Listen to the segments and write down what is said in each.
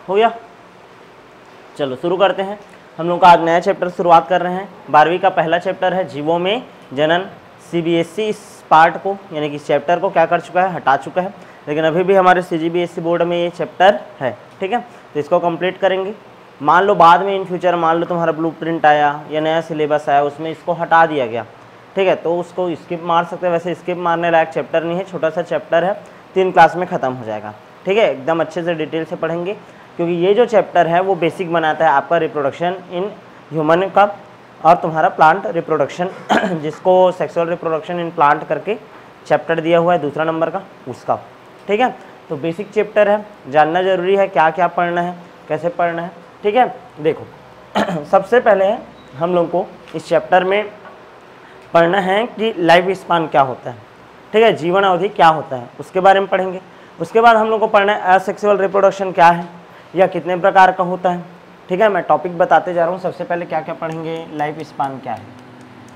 हो गया। चलो शुरू करते हैं। हम लोग का आज नया चैप्टर शुरुआत कर रहे हैं। 12वीं का पहला चैप्टर है जीवों में जनन। CBSE इस पार्ट को यानी कि इस चैप्टर को क्या कर चुका है, हटा चुका है, लेकिन अभी भी हमारे CGBSE बोर्ड में ये चैप्टर है। ठीक है, तो इसको कंप्लीट करेंगे। मान लो बाद में इन फ्यूचर मान लो तुम्हारा ब्लूप्रिंट आया या नया सिलेबस आया, उसमें इसको हटा दिया गया, ठीक है, तो उसको स्किप मार सकते हैं। वैसे स्किप मारने लायक चैप्टर नहीं है, छोटा सा चैप्टर है, 3 क्लास में ख़त्म हो जाएगा। ठीक है, एकदम अच्छे से डिटेल से पढ़ेंगे, क्योंकि ये जो चैप्टर है वो बेसिक बनाता है आपका रिप्रोडक्शन इन ह्यूमन का और तुम्हारा प्लांट रिप्रोडक्शन जिसको सेक्सुअल रिप्रोडक्शन इन प्लांट करके चैप्टर दिया हुआ है 2 नंबर का, उसका। ठीक है, तो बेसिक चैप्टर है, जानना जरूरी है क्या क्या पढ़ना है, कैसे पढ़ना है। ठीक है, देखो सबसे पहले हम लोग को इस चैप्टर में पढ़ना है कि लाइफ स्पान क्या होता है। ठीक है, जीवन अवधि क्या होता है, उसके बारे में पढ़ेंगे। उसके बाद हम लोग को पढ़ना है असेक्सुअल रिप्रोडक्शन क्या है या कितने प्रकार का होता है। ठीक है, मैं टॉपिक बताते जा रहा हूँ। सबसे पहले क्या क्या पढ़ेंगे, लाइफ स्पान क्या है,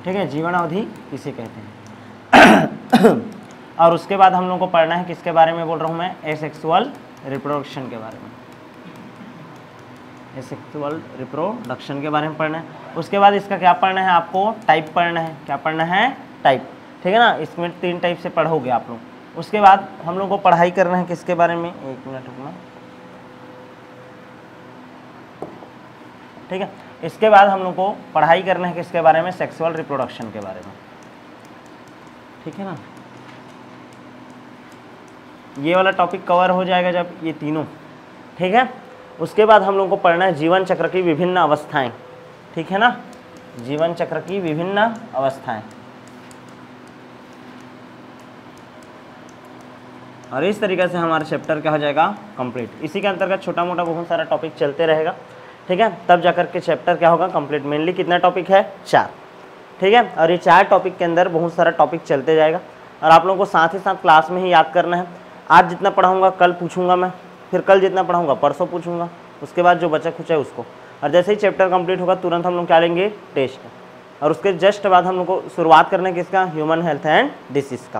ठीक है, जीवन अवधि किसे कहते हैं और उसके बाद हम लोग को पढ़ना है किसके बारे में बोल रहा हूँ मैं, एसेक्सुअल रिप्रोडक्शन के बारे में। एसेक्सुअल रिप्रोडक्शन के बारे में पढ़ना है। उसके बाद इसका क्या पढ़ना है, आपको टाइप पढ़ना है। क्या पढ़ना है, टाइप। ठीक है ना, इसमें 3 टाइप से पढ़ोगे आप लोग। उसके बाद हम लोग को पढ़ाई करना है किसके बारे में, 1 मिनट रुकना। ठीक है, इसके बाद हम लोग को पढ़ाई करना है किसके बारे में, सेक्सुअल रिप्रोडक्शन के बारे में। ठीक है ना, ये वाला टॉपिक कवर हो जाएगा जब ये तीनों। ठीक है, उसके बाद हम लोग को पढ़ना है जीवन चक्र की विभिन्न अवस्थाएं। ठीक है ना, जीवन चक्र की विभिन्न अवस्थाएं। और इस तरीके से हमारा चैप्टर क्या हो जाएगा, कंप्लीट। इसी के अंतर्गत छोटा मोटा बहुत सारा टॉपिक चलते रहेगा। ठीक है, तब जाकर के चैप्टर क्या होगा, कंप्लीट। मेनली कितना टॉपिक है, 4। ठीक है, और ये 4 टॉपिक के अंदर बहुत सारा टॉपिक चलते जाएगा और आप लोगों को साथ ही साथ क्लास में ही याद करना है। आज जितना पढ़ाऊंगा कल पूछूंगा मैं, फिर कल जितना पढ़ाऊंगा परसों पूछूंगा, उसके बाद जो बचा खुचा है उसको। और जैसे ही चैप्टर कंप्लीट होगा तुरंत हम लोग क्या लेंगे, टेस्ट। और उसके जस्ट बाद हम लोग को शुरुआत करने किसका, ह्यूमन हेल्थ एंड डिसीज़ का।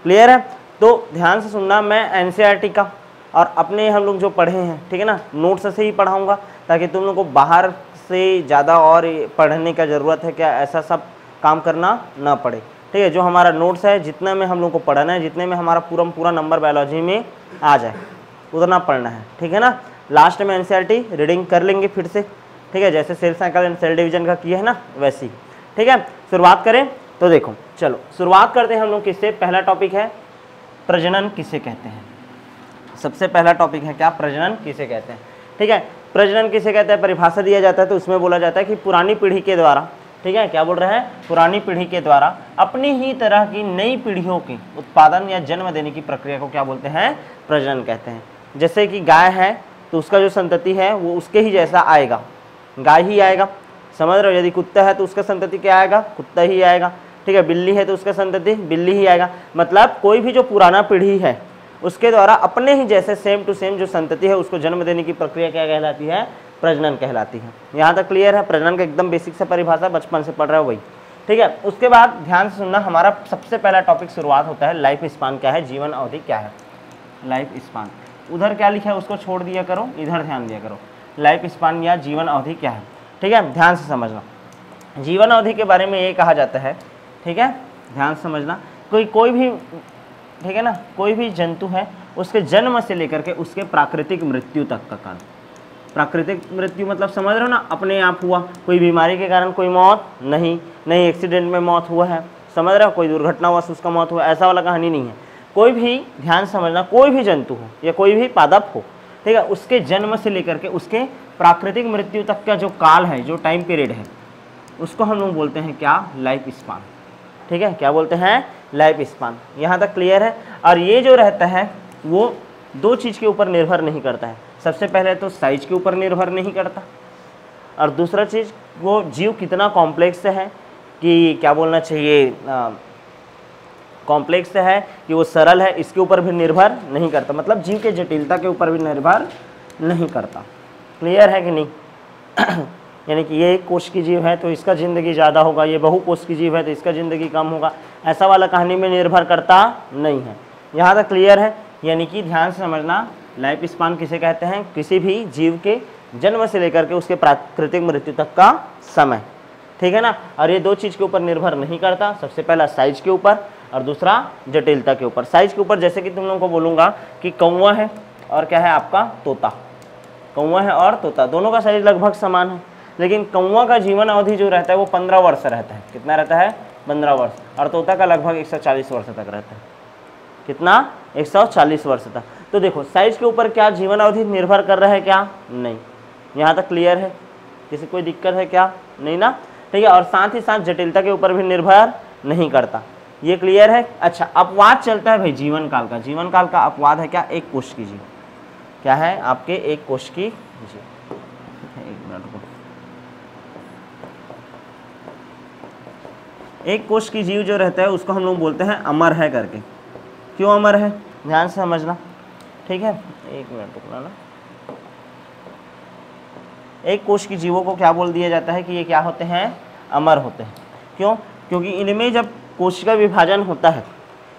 क्लियर है, तो ध्यान से सुनना। मैं NCERT का और अपने हम लोग जो पढ़े हैं, ठीक है ना, नोट्स से ही पढ़ाऊँगा, ताकि तुम लोग को बाहर से ज़्यादा और पढ़ने का ज़रूरत है क्या, ऐसा सब काम करना ना पड़े। ठीक है, जो हमारा नोट्स है, जितना में हम लोग को पढ़ना है, जितने में हमारा पूरा नंबर बायोलॉजी में आ जाए उतना पढ़ना है। ठीक है ना, लास्ट में NCERT रीडिंग कर लेंगे फिर से। ठीक है, जैसे cell cycle and cell division का किया है ना, वैसे ही। ठीक है, शुरुआत करें तो देखो, चलो शुरुआत करते हैं हम लोग किससे। पहला टॉपिक है प्रजनन किसे कहते हैं। सबसे पहला टॉपिक है क्या, प्रजनन किसे कहते हैं। ठीक है, प्रजनन किसे कहते हैं, परिभाषा दिया जाता है तो उसमें बोला जाता है कि पुरानी पीढ़ी के द्वारा, ठीक है, क्या बोल रहे हैं, पुरानी पीढ़ी के द्वारा अपनी ही तरह की नई पीढ़ियों की उत्पादन या जन्म देने की प्रक्रिया को क्या बोलते हैं, प्रजनन कहते हैं। जैसे कि गाय है तो उसका जो संतति है वो उसके ही जैसा आएगा, गाय ही आएगा, समझ रहे हो। यदि कुत्ता है तो उसका संतति क्या आएगा, कुत्ता ही आएगा। ठीक है, बिल्ली है तो उसका संतति बिल्ली ही आएगा। मतलब कोई भी जो पुराना पीढ़ी है उसके द्वारा अपने ही जैसे सेम टू सेम जो संतति है उसको जन्म देने की प्रक्रिया क्या कहलाती है, प्रजनन कहलाती है। यहाँ तक क्लियर है। प्रजनन का एकदम बेसिक से परिभाषा बचपन से पढ़ रहे हो वही। ठीक है, उसके बाद ध्यान से सुनना, हमारा सबसे पहला टॉपिक शुरुआत होता है लाइफ स्पान क्या है, जीवन अवधि क्या है। लाइफ स्पान, उधर क्या लिखा है उसको छोड़ दिया करो, इधर ध्यान दिया करो। लाइफ स्पान या जीवन अवधि क्या है। ठीक है, ध्यान से समझना। जीवन अवधि के बारे में ये कहा जाता है, ठीक है, ध्यान से समझना, कोई भी, ठीक है ना, कोई भी जंतु है उसके जन्म से लेकर के उसके प्राकृतिक मृत्यु तक का काल। प्राकृतिक मृत्यु मतलब समझ रहे हो ना, अपने आप हुआ, कोई बीमारी के कारण कोई मौत नहीं, एक्सीडेंट में मौत हुआ है, समझ रहे हो, कोई दुर्घटना हुआ से उसका मौत हुआ, ऐसा वाला कहानी नहीं है। कोई भी, ध्यान समझना, कोई भी जंतु हो या कोई भी पादप हो, ठीक है, उसके जन्म से लेकर के उसके प्राकृतिक मृत्यु तक का जो काल है, जो टाइम पीरियड है, उसको हम लोग बोलते हैं क्या, लाइफ स्पान। ठीक है, क्या बोलते हैं, लाइफ स्पान। यहाँ तक क्लियर है। और ये जो रहता है वो 2 चीज़ के ऊपर निर्भर नहीं करता है। सबसे पहले तो साइज के ऊपर निर्भर नहीं करता, और दूसरा चीज़ वो जीव कितना कॉम्प्लेक्स है, कि क्या बोलना चाहिए, कॉम्प्लेक्स है कि वो सरल है, इसके ऊपर भी निर्भर नहीं करता। मतलब जीव के जटिलता के ऊपर भी निर्भर नहीं करता। क्लियर है कि नहीं यानी कि ये 1 कोष की जीव है तो इसका ज़िंदगी ज़्यादा होगा, ये बहु कोष की जीव है तो इसका ज़िंदगी कम होगा, ऐसा वाला कहानी में निर्भर करता नहीं है। यहाँ तक क्लियर है। यानी कि ध्यान से समझना, लाइफ स्पान किसे कहते हैं? किसी भी जीव के जन्म से लेकर के उसके प्राकृतिक मृत्यु तक का समय, ठीक है ना। और ये दो चीज़ के ऊपर निर्भर नहीं करता, सबसे पहला साइज के ऊपर और दूसरा जटिलता के ऊपर। साइज के ऊपर जैसे कि तुम लोगों को बोलूँगा कि कौवा है और क्या है आपका तोता, कौवा है और तोता दोनों का साइज लगभग समान है, लेकिन कौवा का जीवन अवधि जो रहता है वो 15 वर्ष रहता है। कितना रहता है? 15 वर्ष। और तोता का लगभग 140 वर्ष तक रहता है। कितना? 140 वर्ष तक। तो देखो साइज के ऊपर क्या जीवन अवधि निर्भर कर रहा है क्या? नहीं। यहाँ तक क्लियर है? किसी कोई दिक्कत है क्या? नहीं ना, ठीक है। और साथ ही साथ जटिलता के ऊपर भी निर्भर नहीं करता, ये क्लियर है। अच्छा, अपवाद चलता है भाई जीवन काल का। जीवन काल का अपवाद है क्या? एक कोश की जीव। क्या है आपके? एक कोश की जीव। एक मिनट रुको। एक कोश की जीव जो रहता है उसको हम लोग बोलते हैं अमर है करके। क्यों अमर है? ध्यान से समझना, ठीक है। एक मिनट रुकना ना। एक कोश की जीवों को क्या बोल दिया जाता है कि ये क्या होते हैं? अमर होते हैं। क्यों? क्योंकि इनमें जब कोशिका विभाजन होता है,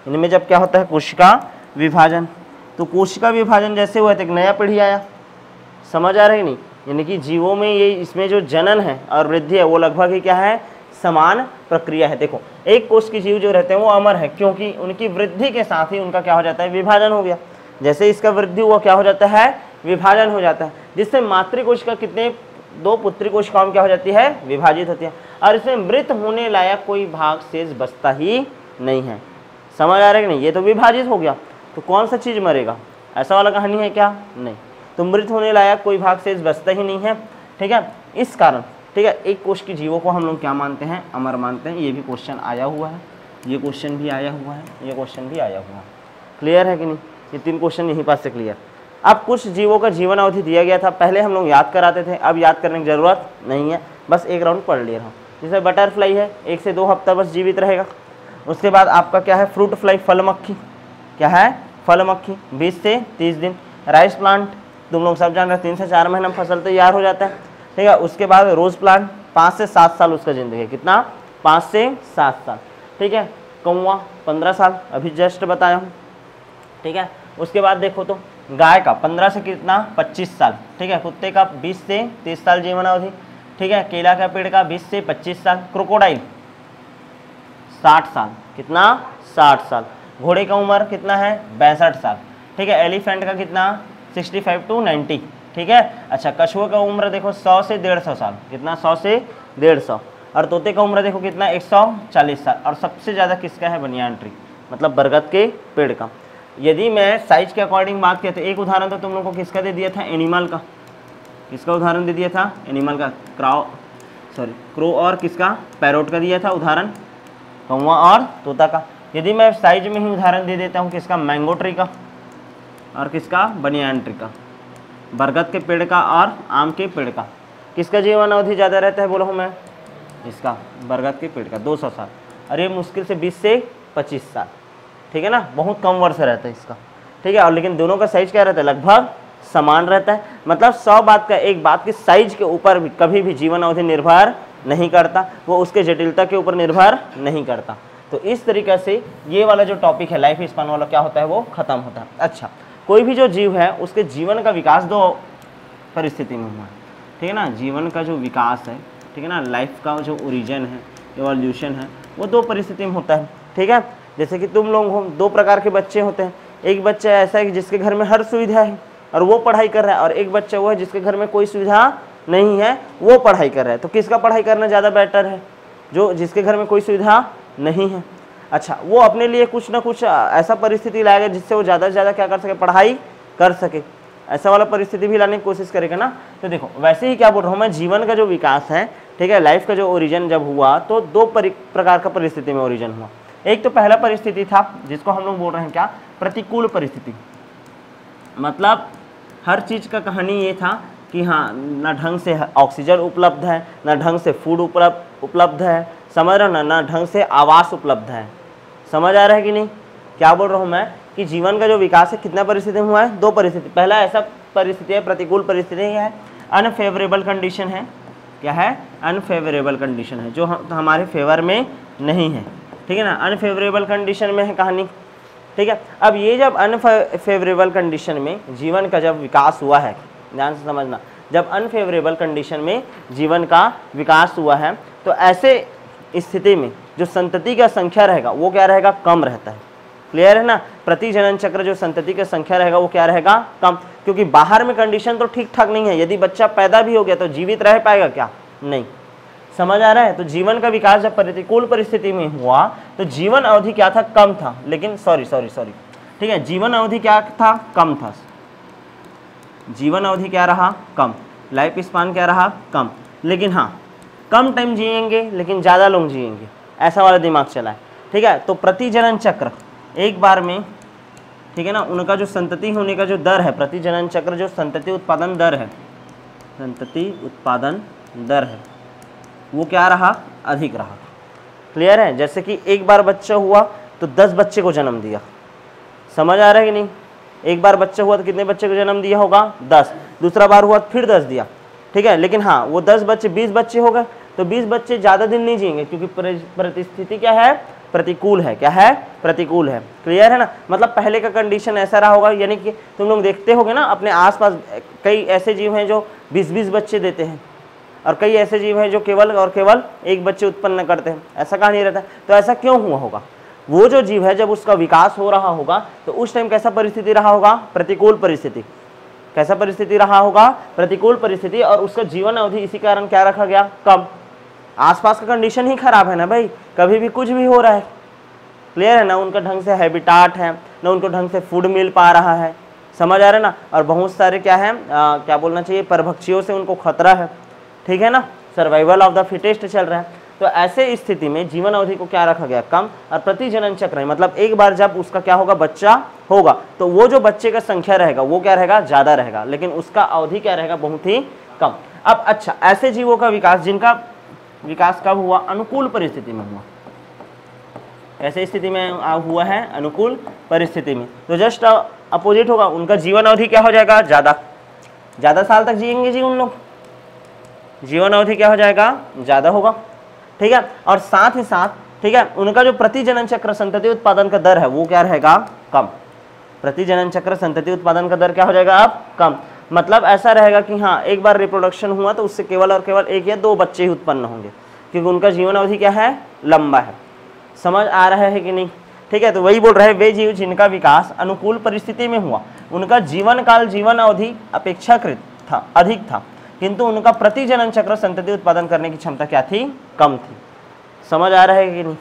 इनमें जब क्या होता है? कोशिका विभाजन। तो कोशिका विभाजन जैसे हुआ तो एक नया पीढ़ी आया। समझ आ रहा है नहीं? यानी कि जीवों में ये इसमें जो जनन है और वृद्धि है वो लगभग ही क्या है? समान प्रक्रिया है। देखो एक कोश की जीव जो रहते हैं वो अमर है क्योंकि उनकी वृद्धि के साथ ही उनका क्या हो जाता है? विभाजन हो गया। जैसे इसका वृद्धि हुआ क्या हो जाता है? विभाजन हो जाता है, जिससे मातृकोशिका कितने 2 पुत्री कोशिकाओं में क्या हो जाती है? विभाजित होती है। और इसमें मृत होने लायक कोई भाग शेष बचता ही नहीं है। समझ आ रहा है कि नहीं? ये तो विभाजित हो गया, तो कौन सा चीज़ मरेगा? ऐसा वाला कहानी है क्या? नहीं। तो मृत होने लायक कोई भाग शेष बचता ही नहीं है, ठीक है। इस कारण, ठीक है, एक कोश की जीवों को हम लोग क्या मानते हैं? अमर मानते हैं। ये भी क्वेश्चन आया हुआ है, ये क्वेश्चन भी आया हुआ है, ये क्वेश्चन भी आया हुआ है। क्लियर है कि नहीं? ये 3 क्वेश्चन यहीं पास से क्लियर। अब कुछ जीवों का जीवन अवधि दिया गया था, पहले हम लोग याद कराते थे, अब याद करने की जरूरत नहीं है, बस एक राउंड पढ़ ले रहा हूँ। जैसे बटरफ्लाई है 1 से 2 हफ्ता बस जीवित रहेगा। उसके बाद आपका क्या है? फ्रूट फ्लाई, फल मक्खी। क्या है? फल मक्खी 20 से 30 दिन। राइस प्लांट तुम लोग सब जान रहे हैं 3 से 4 महीने में फसल तैयार हो जाता है, ठीक है। उसके बाद रोज प्लांट 5 से 7 साल उसका जिंदगी है। कितना? 5 से 7 साल, ठीक है। कौवा 15 साल, अभी जस्ट बताया हूँ, ठीक है। उसके बाद देखो तो गाय का 15 से कितना? 25 साल, ठीक है। कुत्ते का 20 से 30 साल जीवन अवधि, ठीक है। केला का पेड़ का 20 से 25 साल। क्रोकोडाइल 60 साल। कितना? 60 साल। घोड़े का उम्र कितना है? 62 साल, ठीक है। एलिफेंट का कितना? 65 to 90, ठीक है। अच्छा, कछुआ का उम्र देखो 100 से 150 साल। कितना? 100 से 150। और तोते का उम्र देखो कितना? 140 साल। और सबसे ज़्यादा किसका है? बनियान ट्री, मतलब बरगद के पेड़ का। यदि मैं साइज के अकॉर्डिंग बात किया तो एक उदाहरण तो तुम लोग को किसका दे दिया था? एनिमल का। किसका उदाहरण दे दिया था? एनिमल का। क्रो और किसका? पैरोट का दिया था उदाहरण, कौवा और तोता का। यदि मैं साइज में ही उदाहरण दे देता हूँ किसका? मैंगो ट्री का। और किसका? बनियान ट्री का। बरगद के पेड़ का और आम के पेड़ का। किसका जीवन अवधि ज़्यादा रहता है बोलो मैं? इसका, बरगद के पेड़ का 200 साल। और ये मुश्किल से 20 से 25 साल, ठीक है ना। बहुत कम वर्ष रहता है इसका, ठीक है। और लेकिन दोनों का साइज क्या रहता है? लगभग समान रहता है। मतलब 100 बात का एक बात की साइज के ऊपर भी कभी भी जीवन अवधि निर्भर नहीं करता, वो उसके जटिलता के ऊपर निर्भर नहीं करता। तो इस तरीके से ये वाला जो टॉपिक है लाइफ स्पान वाला क्या होता है? वो खत्म होता है। अच्छा, कोई भी जो जीव है उसके जीवन का विकास 2 परिस्थिति में हुआ है, ठीक है ना। जीवन का जो विकास है, ठीक है ना, लाइफ का जो ओरिजिन है, एवोल्यूशन है, वो 2 परिस्थिति में होता है, ठीक है। जैसे कि तुम लोग हो, 2 प्रकार के बच्चे होते हैं। एक बच्चा ऐसा है कि जिसके घर में हर सुविधा है और वो पढ़ाई कर रहा है, और एक बच्चा वो है जिसके घर में कोई सुविधा नहीं है, वो पढ़ाई कर रहा है। तो किसका पढ़ाई करना ज़्यादा बेटर है? जो जिसके घर में कोई सुविधा नहीं है। अच्छा, वो अपने लिए कुछ ना कुछ ऐसा परिस्थिति लाएगा जिससे वो ज़्यादा से ज़्यादा क्या कर सके? पढ़ाई कर सके। ऐसा वाला परिस्थिति भी लाने की कोशिश करेगा ना। तो देखो वैसे ही क्या बोल रहा हूँ मैं, जीवन का जो विकास है, ठीक है, लाइफ का जो ओरिजिन जब हुआ तो 2 प्रकार का परिस्थिति में ओरिजिन हुआ। एक तो पहला परिस्थिति था जिसको हम लोग बोल रहे हैं क्या? प्रतिकूल परिस्थिति। मतलब हर चीज़ का कहानी ये था कि हाँ, ना ढंग से ऑक्सीजन उपलब्ध है, ना ढंग से फूड उपलब्ध है, समझ रहे हो ना ढंग से आवास उपलब्ध है। समझ आ रहा है कि नहीं? क्या बोल रहा हूँ मैं कि जीवन का जो विकास है कितना परिस्थिति में हुआ है? 2 परिस्थिति। पहला ऐसा परिस्थिति है, प्रतिकूल परिस्थिति है, अनफेवरेबल कंडीशन है। क्या है? अनफेवरेबल कंडीशन है, जो हमारे फेवर में नहीं है, ठीक है ना। अनफेवरेबल कंडीशन में है कहानी ठीक है। अब ये जब अनफेवरेबल कंडीशन में जीवन का जब विकास हुआ है, ध्यान से समझना, जब अनफेवरेबल कंडीशन में जीवन का विकास हुआ है तो ऐसे स्थिति में जो संतति का संख्या रहेगा वो क्या रहेगा, कम रहता है। क्लियर है ना, प्रति जनन चक्र जो संतति का संख्या रहेगा वो क्या रहेगा, कम, क्योंकि बाहर में कंडीशन तो ठीक ठाक नहीं है। यदि बच्चा पैदा भी हो गया तो जीवित रह पाएगा क्या, नहीं। समझ आ रहा है। तो जीवन का विकास जब प्रतिकूल परिस्थिति में हुआ तो जीवन अवधि क्या था, कम था, लेकिन सॉरी, ठीक है, जीवन अवधि क्या था, कम था। जीवन अवधि क्या रहा, कम, लाइफ स्पान क्या रहा, कम, लेकिन हाँ कम टाइम जिएंगे लेकिन ज़्यादा लोग जिएंगे, ऐसा वाला दिमाग चला है। ठीक है, तो प्रति जनन चक्र एक बार में, ठीक है ना, उनका जो संतति होने का जो दर है, प्रति जनन चक्र जो संतति उत्पादन दर है, संतति उत्पादन दर है, वो क्या रहा, अधिक रहा। क्लियर है। जैसे कि एक बार बच्चा हुआ तो 10 बच्चे को जन्म दिया, समझ आ रहा है कि नहीं। एक बार बच्चा हुआ तो कितने बच्चे को जन्म दिया होगा, 10। दूसरा बार हुआ तो फिर 10 दिया, ठीक है। लेकिन हाँ वो 10 बच्चे 20 बच्चे हो गए तो 20 बच्चे ज़्यादा दिन नहीं जिएंगे, क्योंकि परिस्थिति क्या है, प्रतिकूल है। क्या है, प्रतिकूल है। क्लियर है ना। मतलब पहले का कंडीशन ऐसा रहा होगा, यानी कि तुम लोग देखते होगे ना अपने आसपास कई ऐसे जीव हैं जो 20-20 बच्चे देते हैं, और कई ऐसे जीव हैं जो केवल और केवल एक बच्चे उत्पन्न करते हैं। ऐसा कहाँ नहीं रहता। तो ऐसा क्यों हुआ होगा, वो जो जीव है जब उसका विकास हो रहा होगा तो उस टाइम कैसा परिस्थिति रहा होगा, प्रतिकूल परिस्थिति। कैसा परिस्थिति रहा होगा, प्रतिकूल परिस्थिति, और उसका जीवन अवधि इसी कारण क्या रखा गया, कम। आसपास का कंडीशन ही खराब है ना भाई, कभी भी कुछ भी हो रहा है। क्लियर है ना। उनका ढंग से हैबिटाट है ना, उनको ढंग से फूड मिल पा रहा है, समझ आ रहा है ना। और बहुत सारे क्या है, क्या बोलना चाहिए, परभक्षियों से उनको खतरा है, ठीक है ना, सर्वाइवल ऑफ द फिटेस्ट चल रहा है। तो ऐसे स्थिति में जीवन अवधि को क्या रखा गया, कम। और प्रति जनन चक्र है, मतलब एक बार जब उसका क्या होगा, बच्चा होगा, तो वो जो बच्चे का संख्या रहेगा वो क्या रहेगा, ज़्यादा रहेगा, लेकिन उसका अवधि क्या रहेगा, बहुत ही कम। अब अच्छा, ऐसे जीवों का विकास जिनका विकास कब हुआ, अनुकूल परिस्थिति में हुआ। ऐसे स्थिति में हुआ है, अनुकूल परिस्थिति में, तो जस्ट अपोजिट होगा, उनका जीवन अवधि क्या हो जाएगा, ज़्यादा साल तक जिएंगे जी उन लोग, जीवन अवधि क्या हो जाएगा, ज़्यादा होगा। ठीक है। और साथ ही साथ, ठीक है, उनका जो प्रति जनन चक्र संतति उत्पादन का दर है वो क्या रहेगा, कम। प्रति जनन चक्र संतति उत्पादन का दर क्या हो जाएगा, अब कम। मतलब ऐसा रहेगा कि हाँ एक बार रिप्रोडक्शन हुआ तो उससे केवल और केवल 1 या 2 बच्चे ही उत्पन्न होंगे, क्योंकि उनका जीवन अवधि क्या है, लंबा है। समझ आ रहा है कि नहीं। ठीक है। तो वही बोल रहे हैं, वे जीव जिनका विकास अनुकूल परिस्थिति में हुआ उनका जीवन काल, जीवन अवधि अपेक्षाकृत था, अधिक था, किंतु उनका प्रति जनन चक्र संतति उत्पादन करने की क्षमता क्या थी, कम थी। समझ आ रहा है कि नहीं,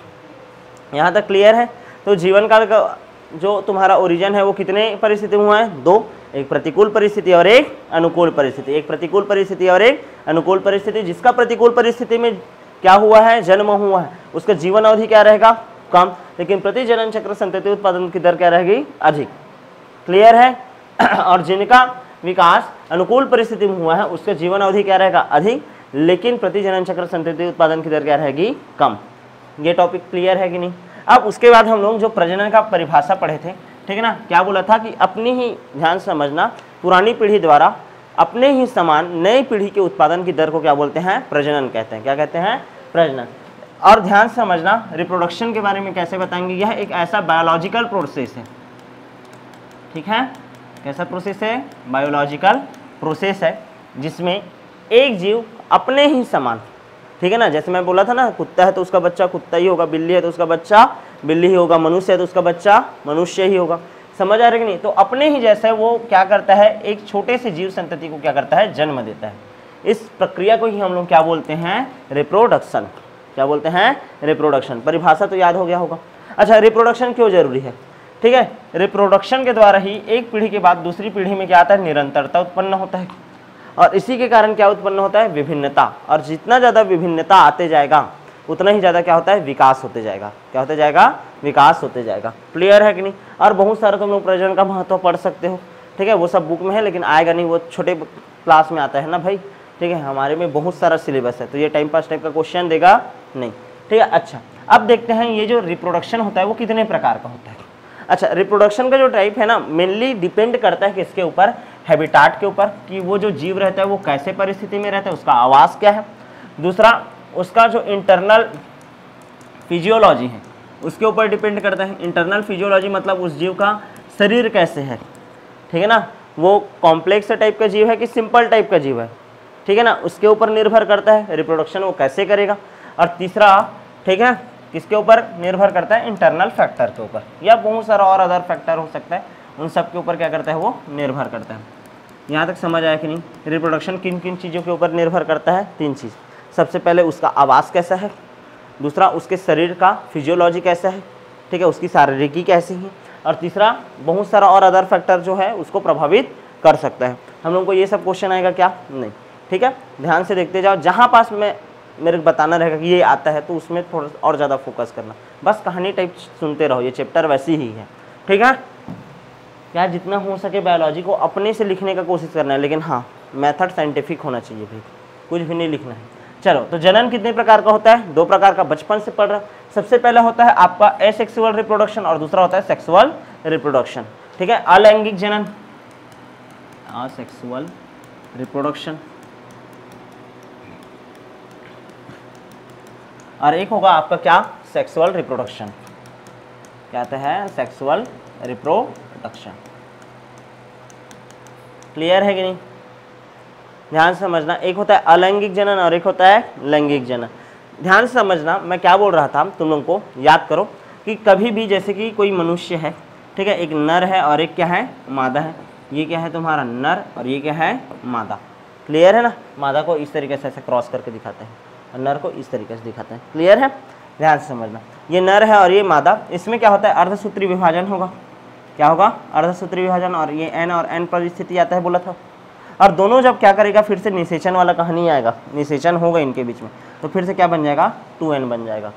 यहाँ तक क्लियर है। तो जीवन काल का जो तुम्हारा ओरिजिन है वो कितने परिस्थिति में हुआ है, 2, एक प्रतिकूल परिस्थिति और एक अनुकूल परिस्थिति, एक प्रतिकूल परिस्थिति और एक अनुकूल परिस्थिति। जिसका प्रतिकूल परिस्थिति में क्या हुआ है, जन्म हुआ है, उसका जीवन अवधि क्या रहेगा, कम, लेकिन प्रति जनन चक्र संतति उत्पादन की दर क्या रहेगी, अधिक। क्लियर है। और जिनका विकास अनुकूल परिस्थिति में हुआ है उसका जीवन अवधि क्या रहेगा, अधिक, लेकिन प्रति जनन चक्र संतति उत्पादन की दर क्या रहेगी, कम। ये टॉपिक क्लियर है कि नहीं। अब उसके बाद हम लोग जो प्रजनन का परिभाषा पढ़े थे, ठीक है ना, क्या बोला था कि अपनी ही, ध्यान समझना, पुरानी पीढ़ी द्वारा अपने ही समान नई पीढ़ी के उत्पादन की दर को क्या बोलते हैं, प्रजनन कहते हैं। क्या कहते हैं, प्रजनन। और ध्यान समझना, रिप्रोडक्शन के बारे में कैसे बताएंगे, यह एक ऐसा बायोलॉजिकल प्रोसेस है, ठीक है। कैसा प्रोसेस है, बायोलॉजिकल प्रोसेस है, जिसमें एक जीव अपने ही समान, ठीक है ना, जैसे मैं बोला था ना, कुत्ता है तो उसका बच्चा कुत्ता ही होगा, बिल्ली है तो उसका बच्चा बिल्ली ही होगा, मनुष्य है तो उसका बच्चा मनुष्य ही होगा। समझ आ रहा है कि नहीं। तो अपने ही जैसे वो क्या करता है, एक छोटे से जीव संतति को क्या करता है, जन्म देता है। इस प्रक्रिया को ही हम लोग क्या बोलते हैं, रिप्रोडक्शन। क्या बोलते हैं, रिप्रोडक्शन। परिभाषा तो याद हो गया होगा। अच्छा, रिप्रोडक्शन क्यों जरूरी है, ठीक है। रिप्रोडक्शन के द्वारा ही एक पीढ़ी के बाद दूसरी पीढ़ी में क्या आता है, निरंतरता उत्पन्न होता है, और इसी के कारण क्या उत्पन्न होता है, विभिन्नता। और जितना ज़्यादा विभिन्नता आते जाएगा उतना ही ज़्यादा क्या होता है, विकास होते जाएगा। क्या होते जाएगा, विकास होते जाएगा। क्लियर है कि नहीं। और बहुत सारा तुम लोग प्रजनन का महत्व पढ़ सकते हो, ठीक है, वो सब बुक में है, लेकिन आएगा नहीं, वो छोटे क्लास में आता है ना भाई, ठीक है। हमारे में बहुत सारा सिलेबस है, तो ये टाइम पास टाइप का क्वेश्चन देगा नहीं, ठीक है। अच्छा, अब देखते हैं ये जो रिप्रोडक्शन होता है वो कितने प्रकार का होता है। अच्छा, रिप्रोडक्शन का जो टाइप है ना, मेनली डिपेंड करता है किसके ऊपर, हैबिटाट के ऊपर, कि वो जो जीव रहता है वो कैसे परिस्थिति में रहता है, उसका आवास क्या है। दूसरा, उसका जो इंटरनल फिजियोलॉजी है, उसके ऊपर डिपेंड करता है। इंटरनल फिजियोलॉजी मतलब उस जीव का शरीर कैसे है, ठीक है ना, वो कॉम्प्लेक्स टाइप का जीव है कि सिंपल टाइप का जीव है, ठीक है ना, उसके ऊपर निर्भर करता है रिप्रोडक्शन वो कैसे करेगा। और तीसरा, ठीक है, किसके ऊपर निर्भर करता है, इंटरनल फैक्टर के ऊपर, या बहुत सारा और अदर फैक्टर हो सकता है, उन सब के ऊपर क्या करता है, वो निर्भर करता है। यहाँ तक समझ आया कि नहीं? रिप्रोडक्शन किन किन चीज़ों के ऊपर निर्भर करता है? 3 चीज़। सबसे पहले उसका आवास कैसा है, दूसरा उसके शरीर का फिजियोलॉजी कैसा है, ठीक है, उसकी शारीरिकी कैसी है, और तीसरा बहुत सारा और अदर फैक्टर जो है उसको प्रभावित कर सकता है। हम लोग को ये सब क्वेश्चन आएगा क्या? नहीं, ठीक है, ध्यान से देखते जाओ। जहाँ पास में मेरे को बताना रहेगा कि ये आता है तो उसमें थोड़ा और ज़्यादा फोकस करना, बस कहानी टाइप सुनते रहो, ये चैप्टर वैसी ही है, ठीक है। यार जितना हो सके बायोलॉजी को अपने से लिखने का कोशिश करना है, लेकिन हाँ मेथड साइंटिफिक होना चाहिए भाई, कुछ भी नहीं लिखना है। चलो, तो जनन कितने प्रकार का होता है? 2 प्रकार का, बचपन से पढ़ रहा। सबसे पहला होता है आपका एसेक्सुअल रिप्रोडक्शन और दूसरा होता है सेक्सुअल रिप्रोडक्शन, ठीक है, अलैंगिक जनन, असेक्सुअल रिप्रोडक्शन, और एक होगा आपका क्या, सेक्सुअल रिप्रोडक्शन। क्या आता है? Sexual reproduction. क्लियर है कि नहीं? ध्यान से समझना, एक होता है अलैंगिक जनन और एक होता है लैंगिक जनन। ध्यान से समझना, मैं क्या बोल रहा था, तुम लोगों को याद करो कि कभी भी जैसे कि कोई मनुष्य है, ठीक है, एक नर है और एक क्या है, मादा है। ये क्या है तुम्हारा नर और ये क्या है, मादा। क्लियर है ना? मादा को इस तरीके से ऐसे क्रॉस करके दिखाते हैं और नर को इस तरीके से दिखाते हैं। क्लियर है? ध्यान से समझना, ये नर है और ये मादा। इसमें क्या होता है, अर्धसूत्री विभाजन होगा। क्या होगा? अर्धसूत्री विभाजन। और ये एन और एन पर स्थिति आता है बोला था। और दोनों जब क्या करेगा, फिर से निषेचन वाला कहानी आएगा, निषेचन होगा इनके बीच में, तो फिर से क्या बन जाएगा, 2n बन जाएगा।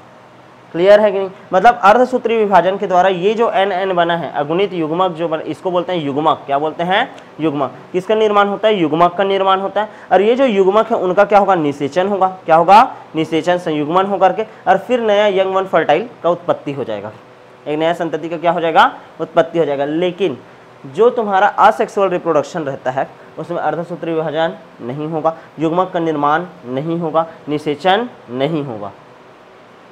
क्लियर है कि नहीं? मतलब अर्धसूत्री विभाजन के द्वारा ये जो एन बना है, अगुणित युग्मक जो बना, इसको बोलते हैं युग्मक। क्या बोलते हैं? युग्मक। किसका निर्माण होता है? युग्मक का निर्माण होता है। और ये जो युग्मक है उनका क्या होगा, निषेचन होगा। क्या होगा? निषेचन, संयुग्मन होकर के, और फिर नया यंग वन फर्टाइल का उत्पत्ति हो जाएगा, एक नया संतति का क्या हो जाएगा, उत्पत्ति हो जाएगा। लेकिन जो तुम्हारा असेक्सुअल रिप्रोडक्शन रहता है उसमें अर्धसूत्री विभाजन नहीं होगा, युग्मक का निर्माण नहीं होगा, निषेचन नहीं होगा।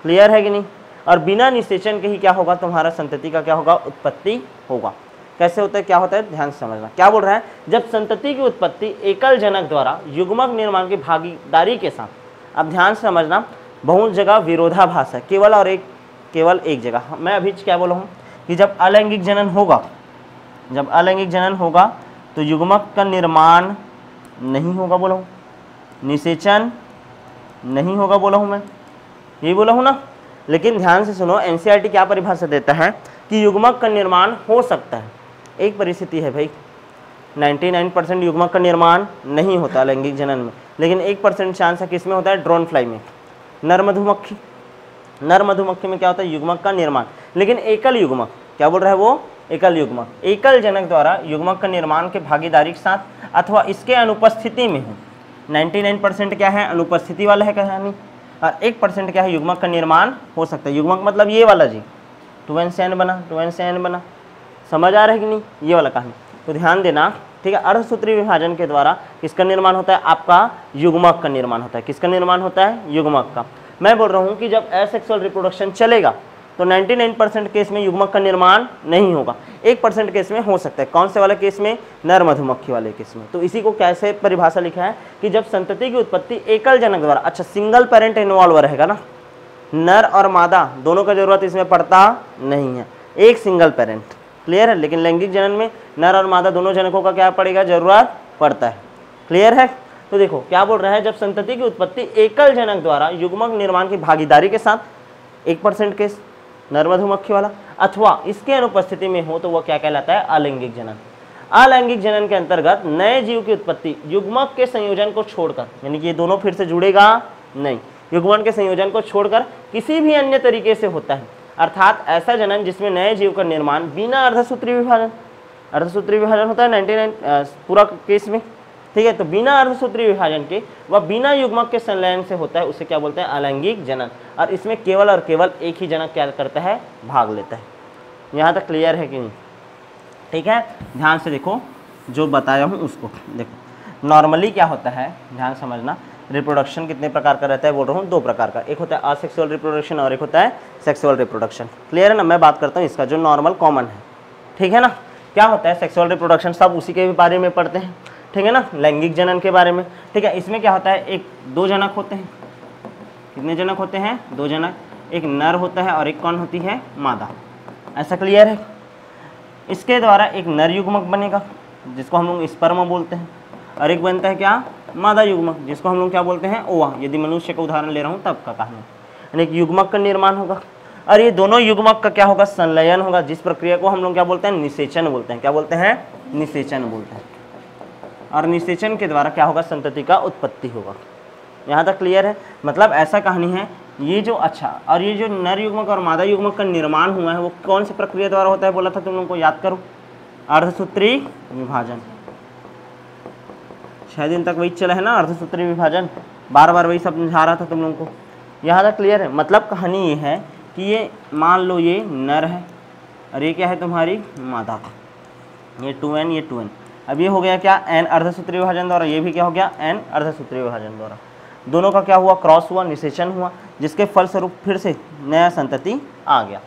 क्लियर है कि नहीं? और बिना निषेचन के ही क्या होगा, तुम्हारा संतति का क्या होगा, उत्पत्ति होगा। कैसे होता है, क्या होता है, ध्यान से समझना। क्या बोल रहा है, जब संतति की उत्पत्ति एकल जनक द्वारा युग्मक निर्माण की भागीदारी के साथ, अब ध्यान से समझना, बहुत जगह विरोधाभास है, केवल एक जगह। मैं अभी क्या बोला हूँ कि जब अलैंगिक जनन होगा, जब अलैंगिक जनन होगा तो युग्मक का निर्माण नहीं होगा, बोला हूँ, निषेचन नहीं होगा, बोला हूँ मैं, यही बोला हूँ ना। लेकिन ध्यान से सुनो, एनसीईआरटी क्या परिभाषा देता है कि युग्मक का निर्माण हो सकता है। एक परिस्थिति है भाई, 99% युग्मक का निर्माण नहीं होता लैंगिक जनन में, लेकिन 1% चांस है किसमें होता है, ड्रोन फ्लाई में, नर मधुमक्खी। नर मधुमक्खी में क्या होता है, युग्मक का निर्माण। लेकिन एकल युग्मक, क्या बोल रहा है वो, एकल युग्मक, एकल जनक द्वारा युग्मक का निर्माण के भागीदारी के साथ अथवा इसके अनुपस्थिति में हो। 99% क्या है, अनुपस्थिति वाला है कहानी, और 1% क्या है, युग्मक का निर्माण हो सकता है। युग्मक मतलब ये वाला जी, 2n से n बना, 2n से n बना। समझ आ रहा है कि नहीं, ये वाला कहानी। तो ध्यान देना, ठीक है। अर्धसूत्री विभाजन के द्वारा किसका निर्माण होता है, आपका युग्मक का निर्माण होता है। किसका निर्माण होता है, युग्मक का। मैं बोल रहा हूँ कि जब एसेक्सुअल रिप्रोडक्शन चलेगा तो 99% केस में युग्मक का निर्माण नहीं होगा, 1% केस में हो सकता है। कौन से वाले केस में, नर मधुमक्खी वाले केस में। तो इसी को कैसे परिभाषा लिखा है कि जब संतति की उत्पत्ति एकल जनक द्वारा, अच्छा सिंगल पेरेंट इन्वॉल्व रहेगा ना, नर और मादा दोनों का जरूरत इसमें पड़ता नहीं है, एक सिंगल पेरेंट। क्लियर है? लेकिन लैंगिक जनन में नर और मादा दोनों जनकों का क्या पड़ेगा, जरूरत पड़ता है। क्लियर है? तो देखो क्या बोल रहा है, जब संतति की उत्पत्ति एकल जनक द्वारा युग्मक निर्माण की भागीदारी के साथ, 1% केस नर मधुमक्खी वाला, अथवा इसके अनुपस्थिति में हो तो वह क्या कहलाता है, अलैंगिक जनन। अलैंगिक जनन के अंतर्गत नए जीव की उत्पत्ति युग्मक के संयोजन को छोड़कर, यानी कि ये दोनों फिर से जुड़ेगा नहीं, युग्मन के संयोजन को छोड़कर किसी भी अन्य तरीके से होता है, अर्थात ऐसा जनन जिसमें नए जीव का निर्माण बिना अर्धसूत्री विभाजन, अर्धसूत्री विभाजन होता है 99 पूरा केस में, ठीक है। तो बिना अर्धसूत्री विभाजन के व बिना युग्मक के संलयन से होता है, उसे क्या बोलते हैं, अलैंगिक जनन। और इसमें केवल और केवल एक ही जनक क्या करता है, भाग लेता है। यहाँ तक क्लियर है कि नहीं? ठीक है, ध्यान से देखो, जो बताया हूँ उसको देखो। नॉर्मली क्या होता है, ध्यान समझना, रिप्रोडक्शन कितने प्रकार का रहता है, बोल रहा हूँ 2 प्रकार का, एक होता है असेक्सुअल रिप्रोडक्शन और एक होता है सेक्सुअल रिप्रोडक्शन। क्लियर है ना, मैं बात करता हूँ इसका जो नॉर्मल कॉमन है, ठीक है ना। क्या होता है सेक्सुअल रिप्रोडक्शन, सब उसी के बारे में पढ़ते हैं, ठीक है ना, लैंगिक जनन के बारे में, ठीक है। इसमें क्या होता है, एक 2 जनक होते हैं, कितने जनक होते हैं, 2 जनक, एक नर होता है और एक कौन होती है, मादा, ऐसा क्लियर है। इसके द्वारा एक नर युग्मक बनेगा जिसको हम लोग स्पर्म बोलते हैं, और एक बनता है क्या, मादा युग्मक जिसको हम लोग क्या बोलते हैं, ओवा। यदि मनुष्य का उदाहरण ले रहा हूँ तब का कहानी, यानी एक युग्मक का निर्माण होगा, और ये दोनों युग्मक का क्या होगा, संलयन होगा, जिस प्रक्रिया को हम लोग क्या बोलते हैं, निषेचन बोलते हैं। क्या बोलते हैं, निषेचन बोलते हैं। और निषेचन के द्वारा क्या होगा, संतति का उत्पत्ति होगा। यहाँ तक क्लियर है, मतलब ऐसा कहानी है ये जो, अच्छा, और ये जो नर युग्मक और मादा युग्मक का निर्माण हुआ है वो कौन सी प्रक्रिया द्वारा होता है, बोला था तुम लोगों को, याद करो, अर्धसूत्री विभाजन। 6 दिन तक वही चला है ना, अर्धसूत्री विभाजन, बार बार वही सब समझा रहा था तुम लोगों को। यहाँ तक क्लियर है, मतलब कहानी ये है कि ये मान लो ये नर है और ये क्या है तुम्हारी मादा, ये 2n, ये 2n, अब ये हो गया क्या, n अर्धसूत्री विभाजन द्वारा, ये भी क्या हो गया, n अर्धसूत्री विभाजन द्वारा, दोनों का क्या हुआ, क्रॉस हुआ, निषेचन हुआ, जिसके फलस्वरूप फिर से नया संतति आ गया,